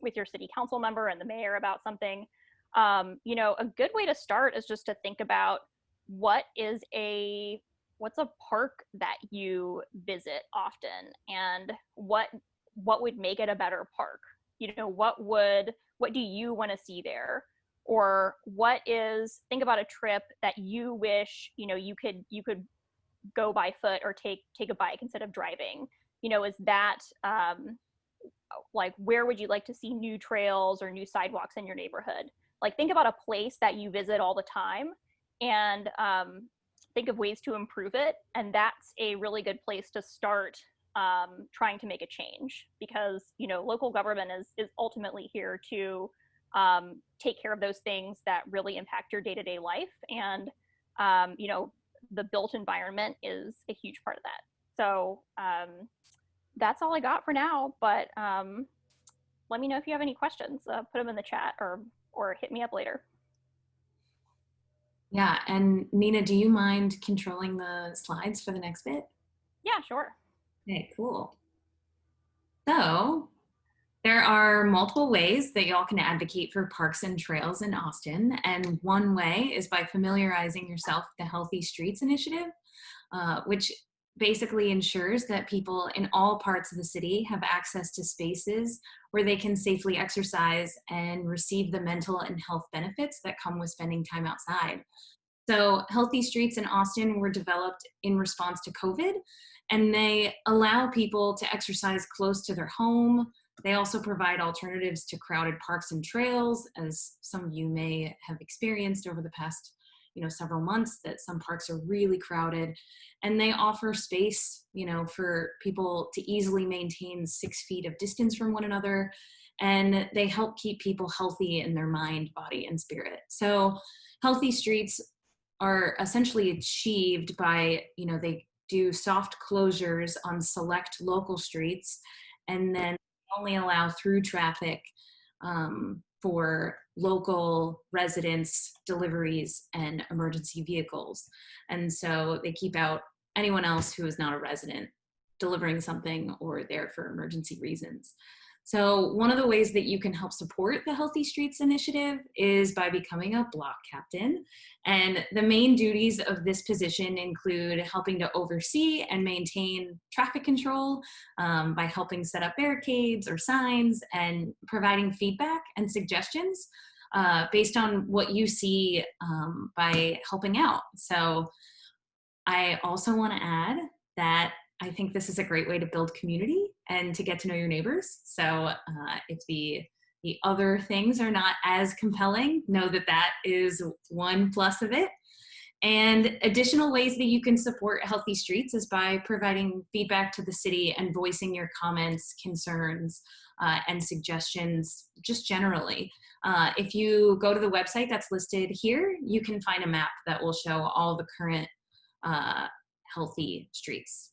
with your city council member and the mayor about something, a good way to start is just to think about what's a park that you visit often, and what would make it a better park. What do you want to see there? Or think about a trip that you wish, you could go by foot or take a bike instead of driving. Is that where would you like to see new trails or new sidewalks in your neighborhood? Think about a place that you visit all the time and think of ways to improve it. And that's a really good place to start trying to make a change, because local government is ultimately here to take care of those things that really impact your day-to-day life, and the built environment is a huge part of that. So that's all I got for now, but let me know if you have any questions. Put them in the chat or hit me up later. Yeah, and Nina, do you mind controlling the slides for the next bit? Yeah, sure. Okay, cool. So there are multiple ways that y'all can advocate for parks and trails in Austin. And one way is by familiarizing yourself with the Healthy Streets Initiative, which basically ensures that people in all parts of the city have access to spaces where they can safely exercise and receive the mental and health benefits that come with spending time outside. So Healthy Streets in Austin were developed in response to COVID, and they allow people to exercise close to their home. They also provide alternatives to crowded parks and trails, as some of you may have experienced over the past several months, that some parks are really crowded. And they offer space for people to easily maintain 6 feet of distance from one another. And they help keep people healthy in their mind, body, and spirit. So Healthy Streets are essentially achieved by, they do soft closures on select local streets, and then only allow through traffic for local residents, deliveries, and emergency vehicles. And so they keep out anyone else who is not a resident delivering something or there for emergency reasons. So one of the ways that you can help support the Healthy Streets Initiative is by becoming a block captain. And the main duties of this position include helping to oversee and maintain traffic control by helping set up barricades or signs, and providing feedback and suggestions based on what you see by helping out. So I also want to add that I think this is a great way to build community and to get to know your neighbors. So if the other things are not as compelling, know that that is one plus of it. And additional ways that you can support Healthy Streets is by providing feedback to the city and voicing your comments, concerns, and suggestions just generally. If you go to the website that's listed here, you can find a map that will show all the current healthy streets.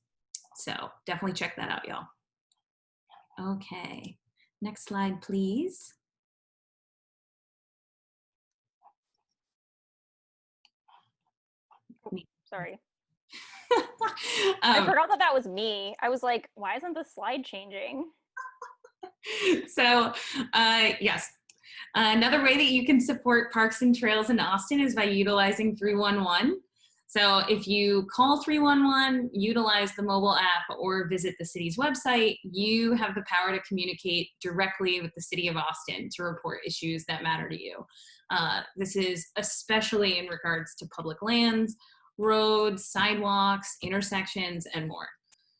So definitely check that out, y'all. Okay, next slide, please. Sorry. I forgot that was me. I was like, why isn't the slide changing? So yes, another way that you can support parks and trails in Austin is by utilizing 311. So if you call 311, utilize the mobile app, or visit the city's website, you have the power to communicate directly with the city of Austin to report issues that matter to you. This is especially in regards to public lands, roads, sidewalks, intersections, and more.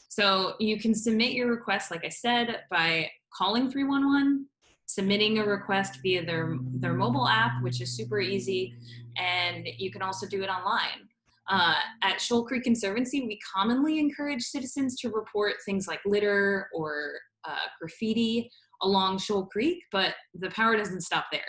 So you can submit your request, like I said, by calling 311, submitting a request via their mobile app, which is super easy, and you can also do it online. At Shoal Creek Conservancy, we commonly encourage citizens to report things like litter or graffiti along Shoal Creek, but the power doesn't stop there.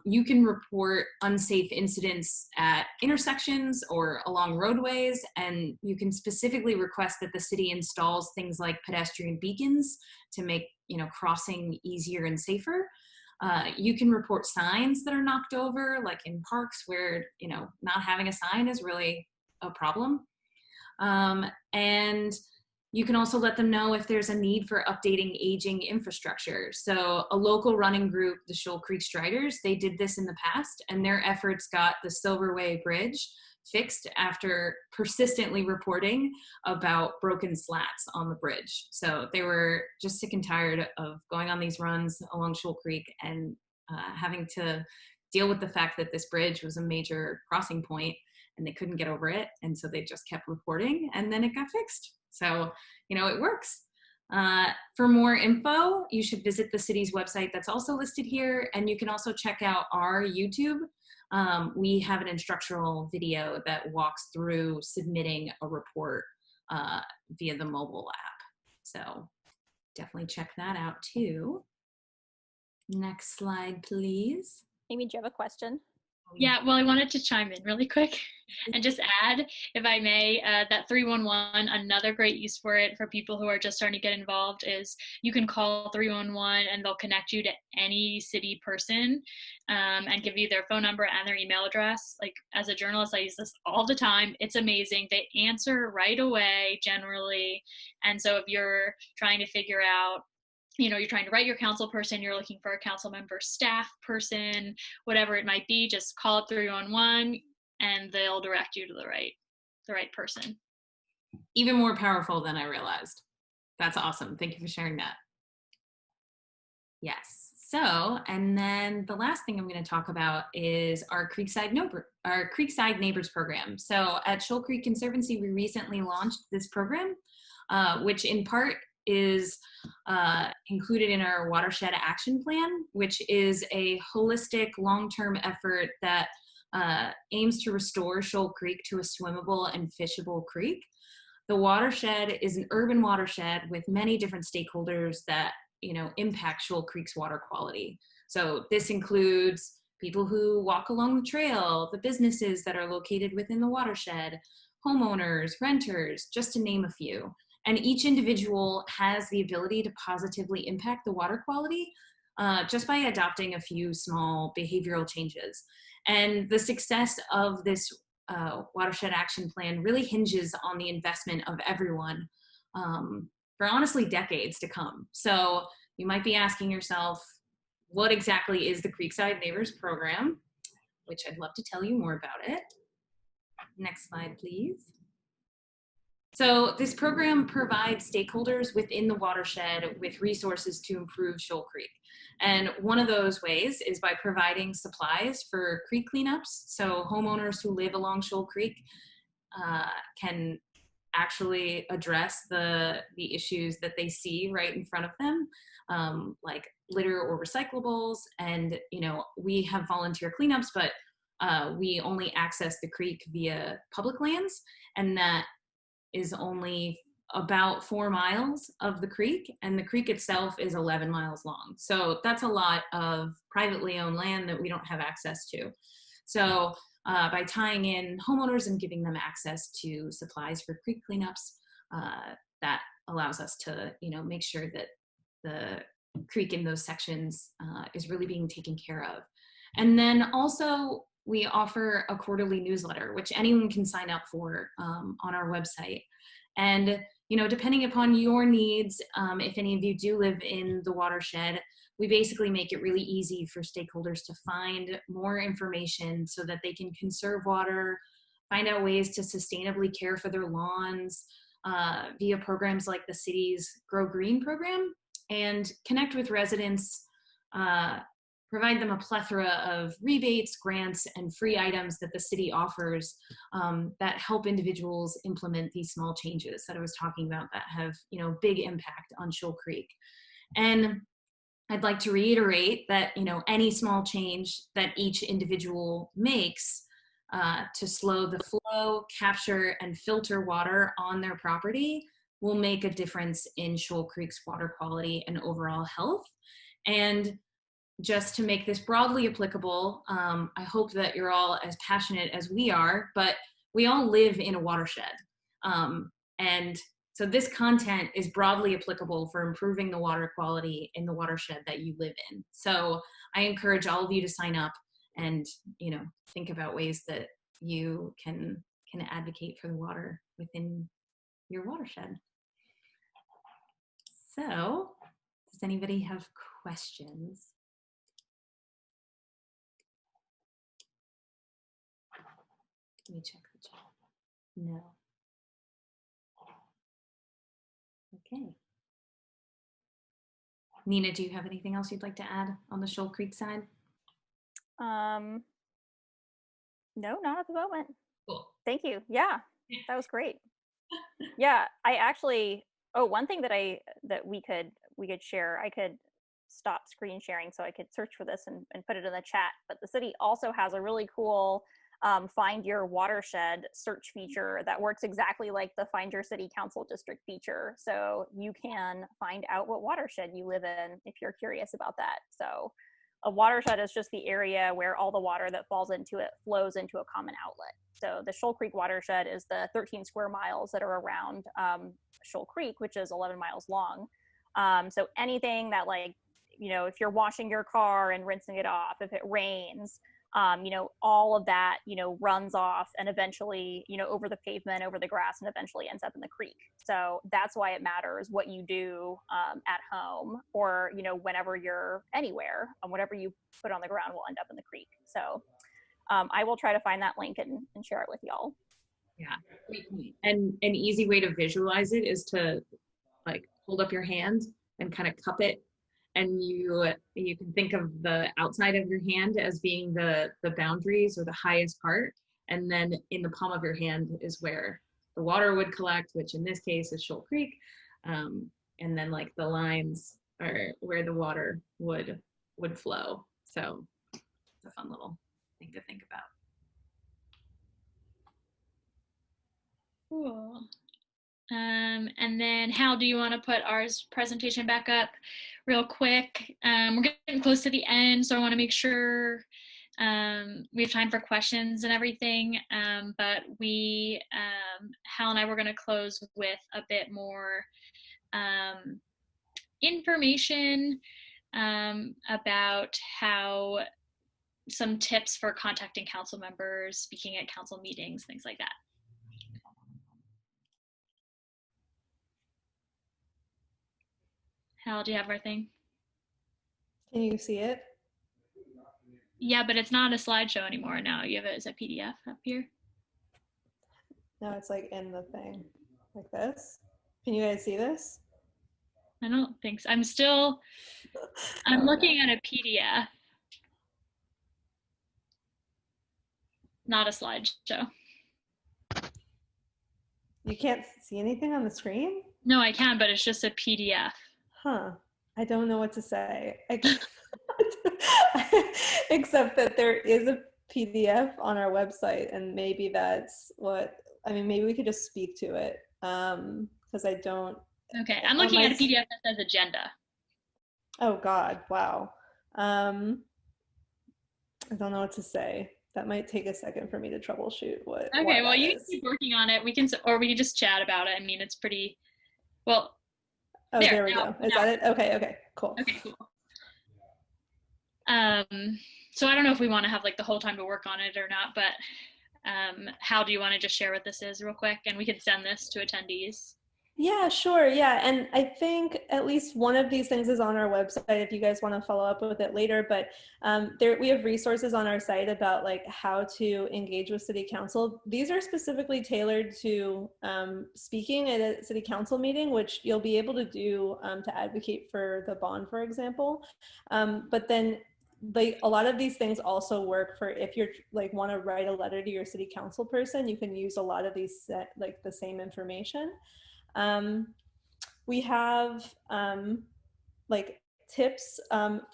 You can report unsafe incidents at intersections or along roadways, and you can specifically request that the city installs things like pedestrian beacons to make crossing easier and safer. You can report signs that are knocked over, like in parks where not having a sign is really a problem. And you can also let them know if there's a need for updating aging infrastructure. So a local running group, the Shoal Creek Striders, they did this in the past, and their efforts got the Silverway Bridge fixed after persistently reporting about broken slats on the bridge. So they were just sick and tired of going on these runs along Shoal Creek and having to deal with the fact that this bridge was a major crossing point and they couldn't get over it. And so they just kept reporting, and then it got fixed. So, it works. For more info, you should visit the city's website that's also listed here. And you can also check out our YouTube. We have an instructional video that walks through submitting a report via the mobile app. So definitely check that out too. Next slide, please. Amy, do you have a question? Yeah, well, I wanted to chime in really quick and just add, if I may, that 311, another great use for it for people who are just starting to get involved is you can call 311 and they'll connect you to any city person and give you their phone number and their email address. Like, as a journalist, I use this all the time. It's amazing. They answer right away generally. And so if you're trying to figure out, you're trying to write your council person, you're looking for a council member, staff person, whatever it might be, just call up 311 and they'll direct you to the right person. Even more powerful than I realized. That's awesome. Thank you for sharing that. Yes. So, and then the last thing I'm going to talk about is our Creekside Neighbors program. So at Shoal Creek Conservancy, we recently launched this program, which in part is included in our watershed action plan, which is a holistic long-term effort that aims to restore Shoal Creek to a swimmable and fishable creek. The watershed is an urban watershed with many different stakeholders that impact Shoal Creek's water quality. So this includes people who walk along the trail, the businesses that are located within the watershed, homeowners, renters, just to name a few. And each individual has the ability to positively impact the water quality just by adopting a few small behavioral changes. And the success of this watershed action plan really hinges on the investment of everyone for honestly decades to come. So you might be asking yourself, what exactly is the Creekside Neighbors program? Which I'd love to tell you more about it. Next slide, please. So this program provides stakeholders within the watershed with resources to improve Shoal Creek. And one of those ways is by providing supplies for creek cleanups. So homeowners who live along Shoal Creek can actually address the issues that they see right in front of them, like litter or recyclables. And, we have volunteer cleanups, but we only access the creek via public lands, and that is only about 4 miles of the creek, and the creek itself is 11 miles long. So that's a lot of privately owned land that we don't have access to. So by tying in homeowners and giving them access to supplies for creek cleanups, that allows us to, make sure that the creek in those sections is really being taken care of. And then also, we offer a quarterly newsletter, which anyone can sign up for on our website. And, depending upon your needs, if any of you do live in the watershed, we basically make it really easy for stakeholders to find more information so that they can conserve water, find out ways to sustainably care for their lawns via programs like the city's Grow Green program, and connect with residents, provide them a plethora of rebates, grants, and free items that the city offers that help individuals implement these small changes that I was talking about that have, you know, big impact on Shoal Creek. And I'd like to reiterate that, you know, any small change that each individual makes to slow the flow, capture, and filter water on their property will make a difference in Shoal Creek's water quality and overall health. And just to make this broadly applicable, I hope that you're all as passionate as we are, but we all live in a watershed. And so this content is broadly applicable for improving the water quality in the watershed that you live in. So I encourage all of you to sign up and, you know, think about ways that you can advocate for the water within your watershed. So does anybody have questions? Let me check the chat. No. Okay. Nina, do you have anything else you'd like to add on the Shoal Creek side? No, not at the moment. Cool. Thank you. Yeah, that was great. Yeah, I actually, one thing that we could share, I could stop screen sharing so I could search for this and put it in the chat, but the city also has a really cool find your watershed search feature that works exactly like the find your city council district feature. So you can find out what watershed you live in if you're curious about that. So a watershed is just the area where all the water that falls into it flows into a common outlet. So the Shoal Creek watershed is the 13 square miles that are around Shoal Creek, which is 11 miles long. So anything that, like, you know, if you're washing your car and rinsing it off, if it rains, you know, all of that, you know, runs off and eventually, you know, over the pavement, over the grass, and eventually ends up in the creek. So that's why it matters what you do at home, or, you know, whenever you're anywhere, whatever you put on the ground will end up in the creek. So I will try to find that link and share it with y'all. Yeah, and an easy way to visualize it is to, like, hold up your hand and kind of cup it, and you can think of the outside of your hand as being the boundaries or the highest part, and then in the palm of your hand is where the water would collect, which in this case is Shoal Creek, and then, like, the lines are where the water would flow. So it's a fun little thing to think about. Cool. And then Hal, do you want to put our presentation back up real quick? We're getting close to the end, so I want to make sure we have time for questions and everything. But we, Hal and I, were going to close with a bit more information about how some tips for contacting council members, speaking at council meetings, things like that. Hal, do you have our thing? Can you see it? Yeah, but it's not a slideshow anymore now. You have it as a PDF up here. No, it's like in the thing, like this. Can you guys see this? I don't think so. I'm looking at a PDF, not a slideshow. You can't see anything on the screen? No, I can, but it's just a PDF. Huh. I don't know what to say. Except that there is a PDF on our website, and maybe that's what, I mean, maybe we could just speak to it, because I don't. Okay, I'm looking at a PDF that says agenda. Oh God, wow. I don't know what to say. That might take a second for me to troubleshoot what. Okay, well, you can keep working on it. We can just chat about it. I mean, it's pretty, well. Oh, there we go. Is that it? Okay, cool. Okay, cool. So I don't know if we want to have, like, the whole time to work on it or not, but Hal, do you want to just share what this is real quick, and we can send this to attendees? Yeah, sure. Yeah. And I think at least one of these things is on our website if you guys want to follow up with it later. But we have resources on our site about like how to engage with city council. These are specifically tailored to speaking at a city council meeting, which you'll be able to do to advocate for the bond, for example. But then like a lot of these things also work for if you're like want to write a letter to your city council person, you can use a lot of these like the same information. We have like tips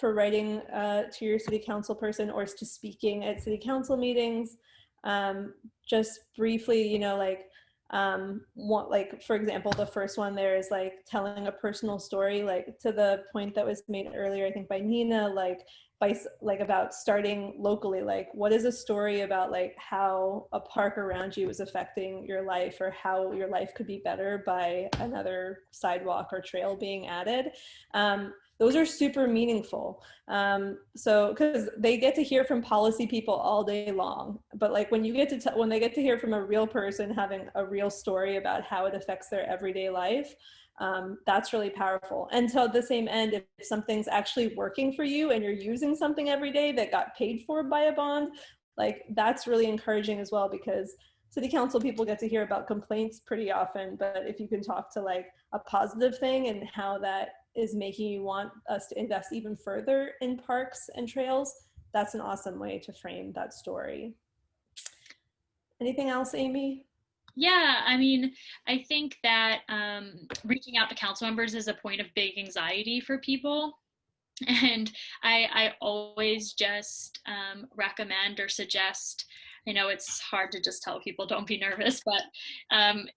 for writing to your city council person or to speaking at city council meetings. Just briefly, you know, like like for example, the first one there is like telling a personal story, like to the point that was made earlier, I think by Nina, like about starting locally, like what is a story about like how a park around you is affecting your life or how your life could be better by another sidewalk or trail being added. Those are super meaningful. So because they get to hear from policy people all day long, but like when you get to when they get to hear from a real person having a real story about how it affects their everyday life, that's really powerful. And to the same end, if something's actually working for you and you're using something every day that got paid for by a bond, like that's really encouraging as well, because city council people get to hear about complaints pretty often, but if you can talk to like a positive thing and how that is making you want us to invest even further in parks and trails, that's an awesome way to frame that story. Anything else, Amy? Yeah, I mean, I think that reaching out to council members is a point of big anxiety for people. And I always just recommend or suggest, I know it's hard to just tell people don't be nervous, but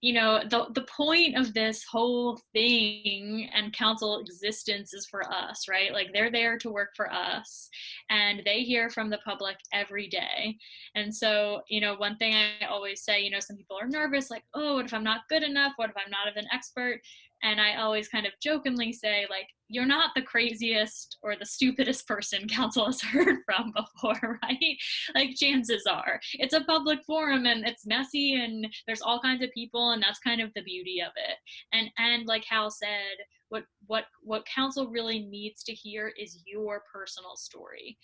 you know, the point of this whole thing and council existence is for us, right? Like they're there to work for us and they hear from the public every day. And so, you know, one thing I always say, you know, some people are nervous, like, oh, what if I'm not good enough? What if I'm not an expert? And I always kind of jokingly say, like, you're not the craziest or the stupidest person council has heard from before, right? Like chances are. It's a public forum and it's messy and there's all kinds of people and that's kind of the beauty of it. And like Hal said, what council really needs to hear is your personal story,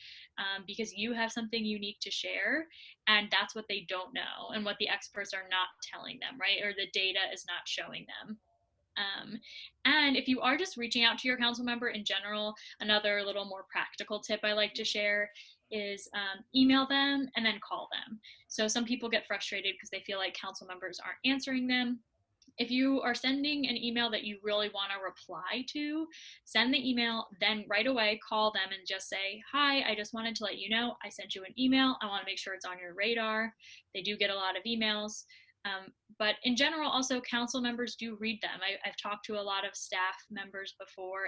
because you have something unique to share and that's what they don't know and what the experts are not telling them, right? Or the data is not showing them. And if you are just reaching out to your council member in general, another little more practical tip I like to share is email them and then call them. So some people get frustrated because they feel like council members aren't answering them. If you are sending an email that you really want to reply to, send the email, then right away call them and just say, hi, I just wanted to let you know I sent you an email. I want to make sure it's on your radar. They do get a lot of emails. But in general, also council members do read them. I've talked to a lot of staff members before,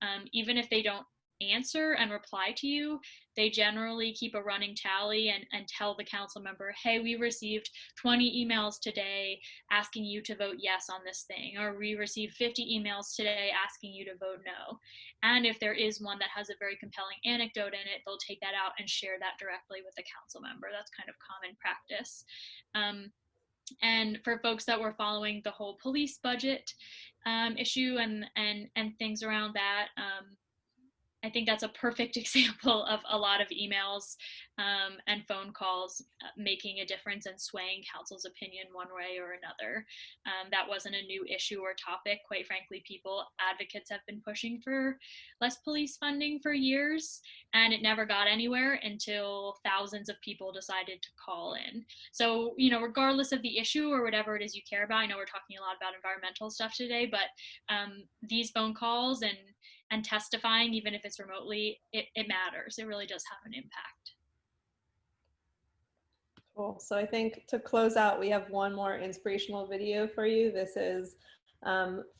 and even if they don't answer and reply to you, they generally keep a running tally and tell the council member, hey, we received 20 emails today asking you to vote yes on this thing, or we received 50 emails today asking you to vote no. And if there is one that has a very compelling anecdote in it, they'll take that out and share that directly with the council member. That's kind of common practice. And for folks that were following the whole police budget issue and things around that, I think that's a perfect example of a lot of emails and phone calls making a difference and swaying council's opinion one way or another. That wasn't a new issue or topic. Quite frankly, advocates have been pushing for less police funding for years, and it never got anywhere until thousands of people decided to call in. So, you know, regardless of the issue or whatever it is you care about, I know we're talking a lot about environmental stuff today, but these phone calls and testifying, even if it's remotely, it matters. It really does have an impact. Cool. So I think to close out, we have one more inspirational video for you. This is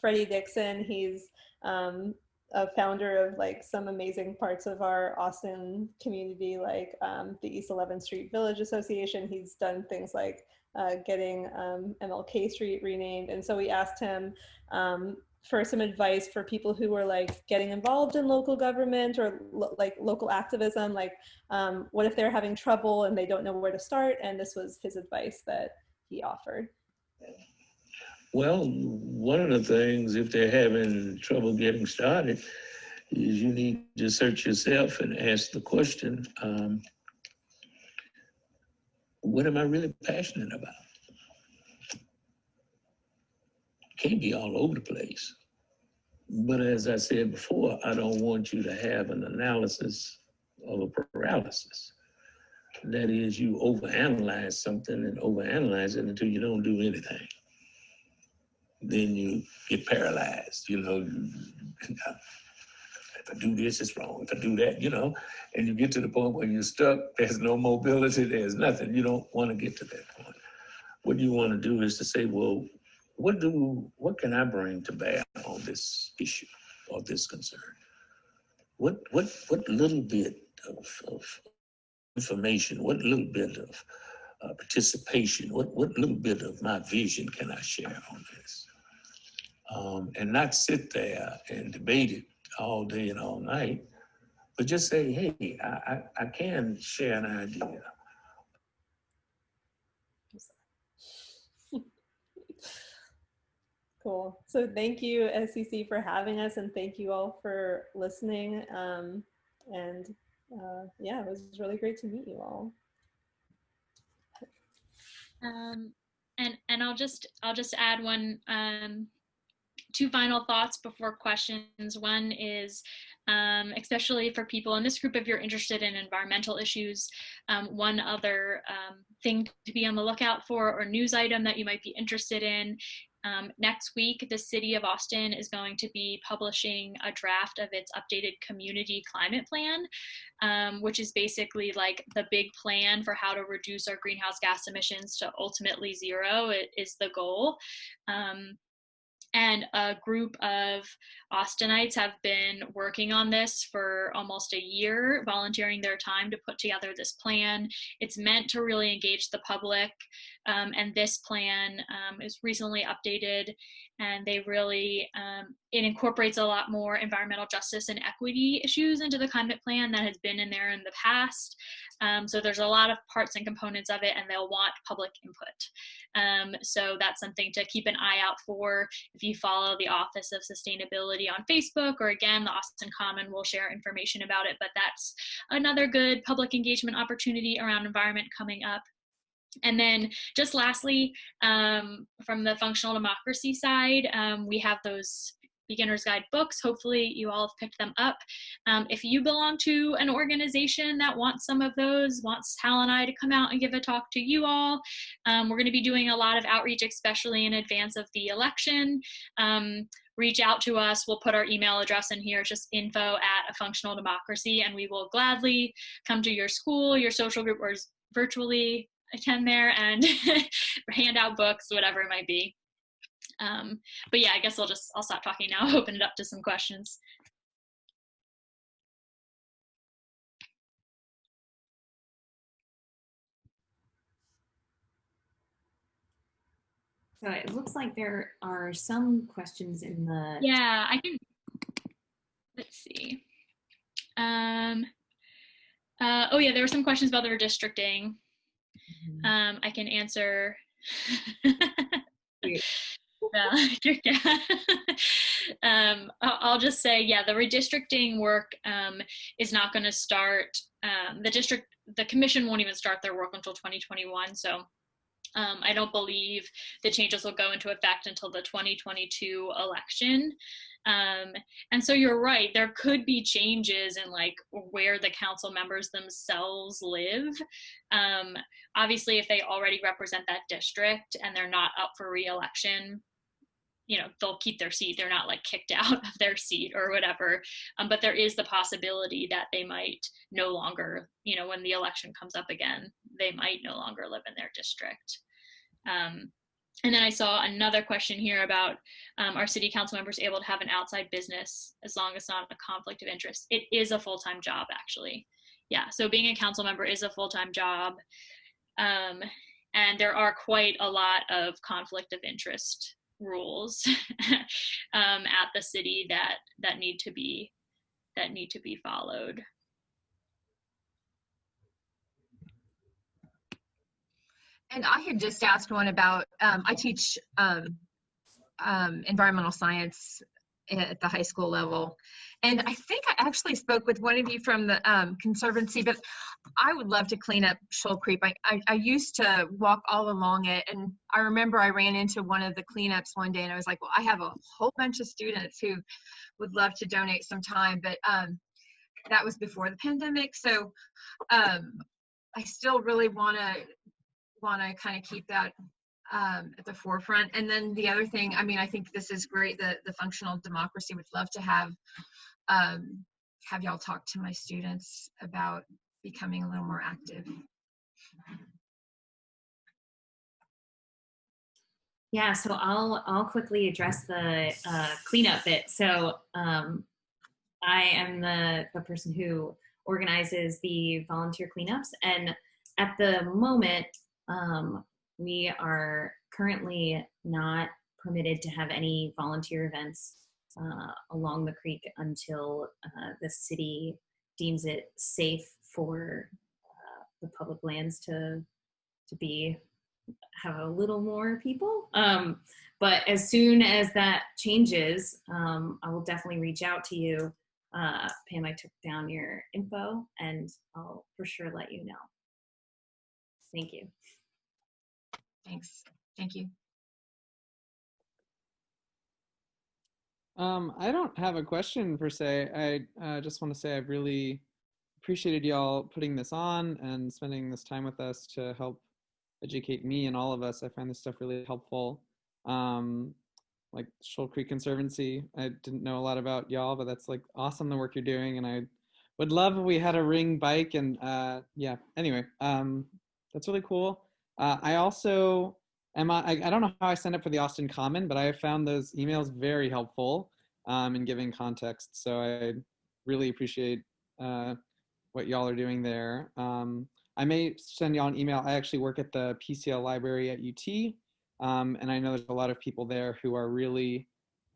Freddie Dixon. He's a founder of like some amazing parts of our Austin community, like the East 11th Street Village Association. He's done things like getting MLK Street renamed. And so we asked him for some advice for people who were like getting involved in local government or like local activism, like what if they're having trouble and they don't know where to start? And this was his advice that he offered. Well, one of the things, if they're having trouble getting started, is you need to search yourself and ask the question, what am I really passionate about? Can't be all over the place. But as I said before, I don't want you to have an analysis of a paralysis. That is, you overanalyze something and overanalyze it until you don't do anything. Then you get paralyzed, you know. If I do this, it's wrong. If I do that, you know, and you get to the point where you're stuck, there's no mobility, there's nothing. You don't want to get to that point. What you want to do is to say, well, what can I bring to bear on this issue or this concern? What little bit of information, what little bit of participation, what little bit of my vision can I share on this? And not sit there and debate it all day and all night, but just say, hey, I can share an idea. Cool. So thank you, SCC, for having us, and thank you all for listening. Yeah, it was really great to meet you all. And I'll just add one, two final thoughts before questions. One is, especially for people in this group, if you're interested in environmental issues, one other thing to be on the lookout for, or news item that you might be interested in. Next week, the city of Austin is going to be publishing a draft of its updated community climate plan, which is basically like the big plan for how to reduce our greenhouse gas emissions to ultimately zero. It is the goal. And a group of Austinites have been working on this for almost a year, volunteering their time to put together this plan. It's meant to really engage the public, and this plan is recently updated, and they really, it incorporates a lot more environmental justice and equity issues into the climate plan that has been in there in the past. So there's a lot of parts and components of it, and they'll want public input. So that's something to keep an eye out for. If you follow the Office of Sustainability on Facebook, or again, the Austin Common will share information about it, but that's another good public engagement opportunity around environment coming up. And then just lastly, from the functional democracy side, we have those beginner's guide books. Hopefully you all have picked them up. If you belong to an organization that wants some of those, wants Hal and I to come out and give a talk to you all, we're going to be doing a lot of outreach, especially in advance of the election. Reach out to us. We'll put our email address in here, just info@afunctionaldemocracy, and we will gladly come to your school, your social group, or virtually attend there and hand out books, whatever it might be. But yeah, I guess I'll stop talking now, open it up to some questions. So it looks like there are some questions in the... Yeah, I can, let's see. Oh yeah, there were some questions about the redistricting. I can answer. I'll just say, yeah, the redistricting work is not going to start. The commission won't even start their work until 2021. So I don't believe the changes will go into effect until the 2022 election. And so you're right, there could be changes in like where the council members themselves live. Obviously, if they already represent that district and they're not up for re-election, you know, they'll keep their seat. They're not like kicked out of their seat or whatever. But there is the possibility that they might no longer, you know, when the election comes up again, they might no longer live in their district. And then I saw another question here about are city council members able to have an outside business as long as it's not a conflict of interest? It is a full-time job, actually. Yeah, so being a council member is a full-time job. And there are quite a lot of conflict of interest rules at the city that need to be followed. And I had just asked one about, I teach environmental science at the high school level. And I think I actually spoke with one of you from the Conservancy, but I would love to clean up Shoal Creek. I used to walk all along it, and I remember I ran into one of the cleanups one day, and I was like, well, I have a whole bunch of students who would love to donate some time, but that was before the pandemic. So I still really want to kind of keep that at the forefront. And then the other thing, I mean, I think this is great, the functional democracy. Would love to have y'all talk to my students about becoming a little more active. Yeah, so I'll quickly address the cleanup bit. So I am the person who organizes the volunteer cleanups, and at the moment we are currently not permitted to have any volunteer events along the creek until the city deems it safe for the public lands to have a little more people. But as soon as that changes, I will definitely reach out to you. Pam, I took down your info, and I'll for sure let you know. Thank you. Thanks. Thank you. I don't have a question per se. I just want to say I've really appreciated y'all putting this on and spending this time with us to help educate me and all of us. I find this stuff really helpful. Like Shoal Creek Conservancy, I didn't know a lot about y'all, but that's like awesome, the work you're doing, and I would love if we had a ring bike. And yeah, anyway, that's really cool. I also I don't know how I signed up for the Austin Common, but I have found those emails very helpful in giving context. So I really appreciate what y'all are doing there. I may send y'all an email. I actually work at the PCL library at UT, and I know there's a lot of people there who are really,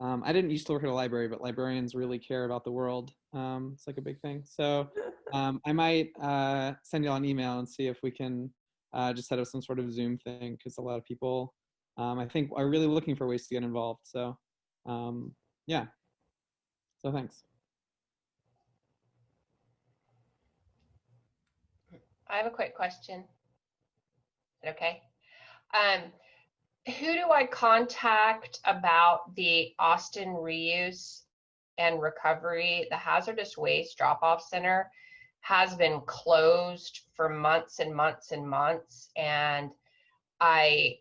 I didn't used to work at a library, but librarians really care about the world. It's like a big thing. So I might send y'all an email and see if we can just set up some sort of Zoom thing, because a lot of people, I think, are really looking for ways to get involved. So yeah, so thanks. I have a quick question. Is it okay? Who do I contact about the Austin Reuse and Recovery? The Hazardous Waste Drop-Off Center has been closed for months and months and months, and I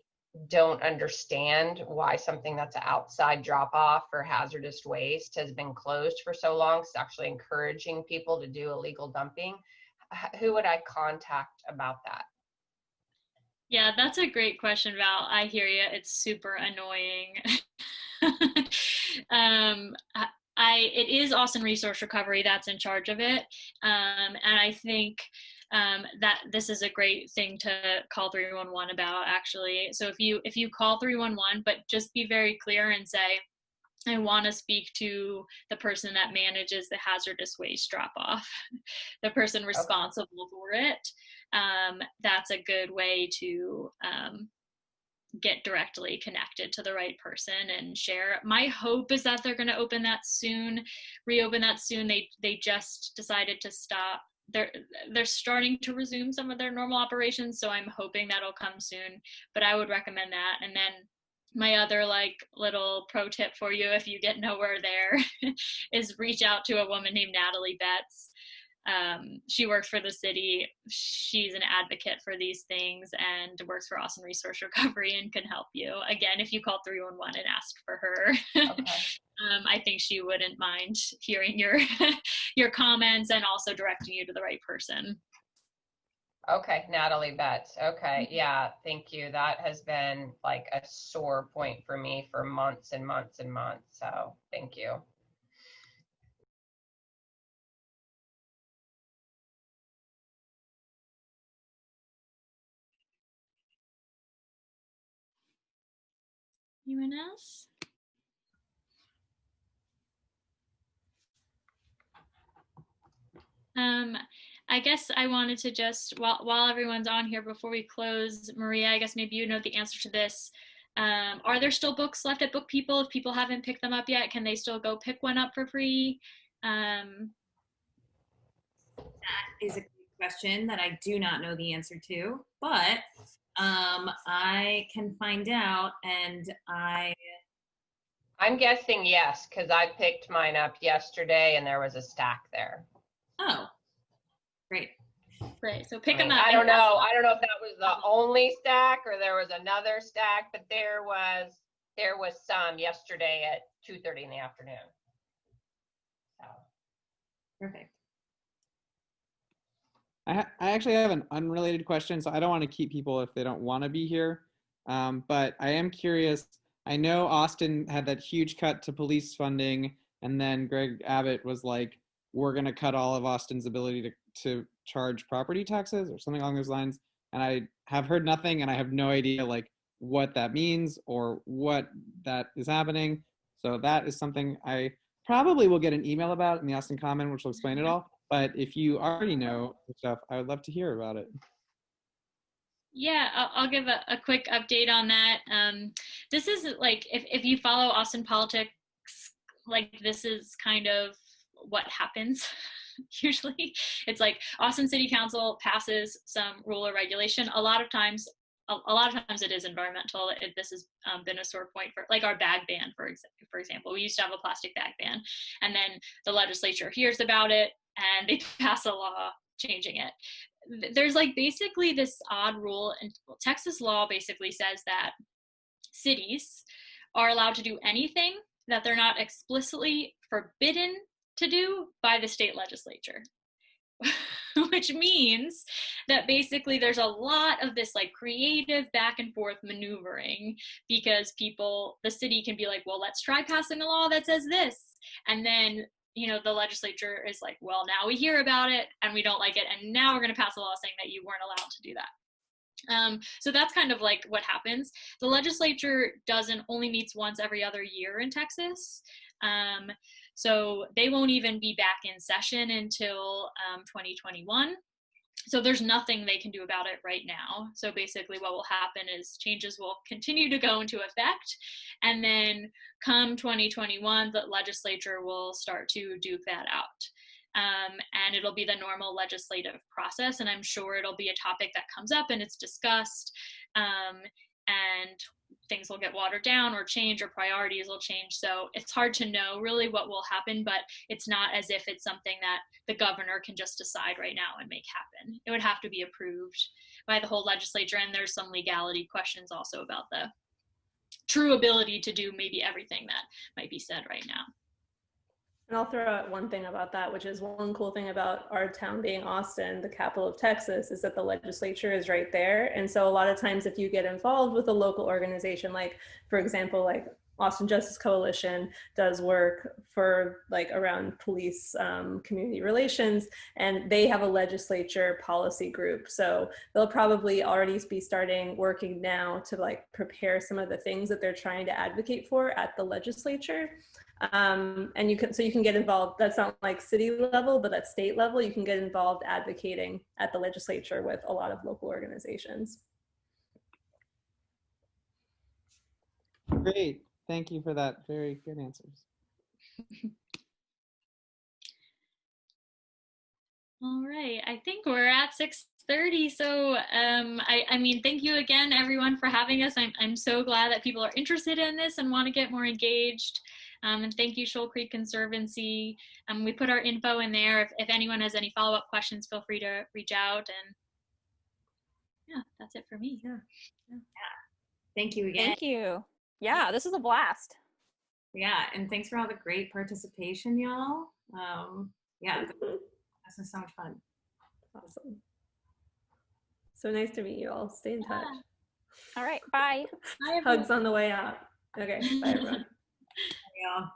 don't understand why something that's an outside drop-off for hazardous waste has been closed for so long. It's actually encouraging people to do illegal dumping. Who would I contact about that? Yeah, that's a great question, Val. I hear you. It's super annoying. It is Austin Resource Recovery that's in charge of it. And I think that this is a great thing to call 311 about, actually. So if you call 311, but just be very clear and say, I want to speak to the person that manages the hazardous waste drop-off, the person responsible for it. That's a good way to get directly connected to the right person and share. My hope is that they're going to open that soon, reopen that soon. They just decided to stop. They're starting to resume some of their normal operations, so I'm hoping that'll come soon. But I would recommend that. And then my other like little pro tip for you, if you get nowhere there, is reach out to a woman named Natalie Betts. She works for the city. She's an advocate for these things and works for Austin Resource Recovery and can help you. Again, if you call 311 and ask for her, okay. I think she wouldn't mind hearing your comments and also directing you to the right person. Okay, Natalie Betts. Okay, yeah, thank you. That has been like a sore point for me for months and months and months. So thank you. Anyone else? I guess I wanted to just, while everyone's on here before we close, Maria, I guess maybe you know the answer to this. Are there still books left at Book People? If people haven't picked them up yet, can they still go pick one up for free? That is a great question that I do not know the answer to, but I can find out, and I'm guessing yes, because I picked mine up yesterday and there was a stack there. Oh, great. Great, so pick them up. I don't know if that was the only stack or there was another stack, but there was some yesterday at 2:30 in the afternoon. So. Perfect. I actually have an unrelated question, so I don't want to keep people if they don't want to be here. But I am curious. I know Austin had that huge cut to police funding, and then Greg Abbott was like, we're going to cut all of Austin's ability to charge property taxes or something along those lines. And I have heard nothing, and I have no idea like what that means or what that is happening. So that is something I probably will get an email about in the Austin Common, which will explain it all. But if you already know stuff, I would love to hear about it. Yeah, I'll give a quick update on that. This is like, if you follow Austin politics, like this is kind of what happens. Usually it's like Austin City Council passes some rule or regulation. A lot of times it is environmental. This has been a sore point for like our bag ban, for example. We used to have a plastic bag ban, and then the legislature hears about it and they pass a law changing it. There's like basically this odd rule, and Texas law basically says that cities are allowed to do anything that they're not explicitly forbidden to do by the state legislature. Which means that basically there's a lot of this like creative back and forth maneuvering, because the city can be like, well, let's try passing a law that says this, and then the legislature is like, well, now we hear about it and we don't like it, and now we're going to pass a law saying that you weren't allowed to do that. So that's kind of like what happens. The legislature only meets once every other year in Texas. So they won't even be back in session until 2021. So there's nothing they can do about it right now. So basically what will happen is changes will continue to go into effect. And then come 2021, the legislature will start to duke that out. And it'll be the normal legislative process. And I'm sure it'll be a topic that comes up and it's discussed. And things will get watered down or change, or priorities will change. So it's hard to know really what will happen, but it's not as if it's something that the governor can just decide right now and make happen. It would have to be approved by the whole legislature. And there's some legality questions also about the true ability to do maybe everything that might be said right now. And I'll throw out one thing about that, which is one cool thing about our town being Austin, the capital of Texas, is that the legislature is right there. And so a lot of times if you get involved with a local organization, like for example, like Austin Justice Coalition does work for like around police community relations, and they have a legislature policy group. So they'll probably already be starting working now to like prepare some of the things that they're trying to advocate for at the legislature. And you can get involved. That's not like city level, but at state level, you can get involved advocating at the legislature with a lot of local organizations. Great. Thank you for that. Very good answers. All right. I think we're at 6:30. So I mean, thank you again, everyone, for having us. I'm so glad that people are interested in this and want to get more engaged. And thank you, Shoal Creek Conservancy. We put our info in there. If anyone has any follow-up questions, feel free to reach out. And yeah, that's it for me. Yeah. Thank you again. Thank you. Yeah, this is a blast. Yeah, and thanks for all the great participation, y'all. Yeah, this is so much fun. Awesome. So nice to meet you all. Stay in touch. All right, bye. Bye, everyone. Hugs on the way out. Okay, bye everyone. Yeah.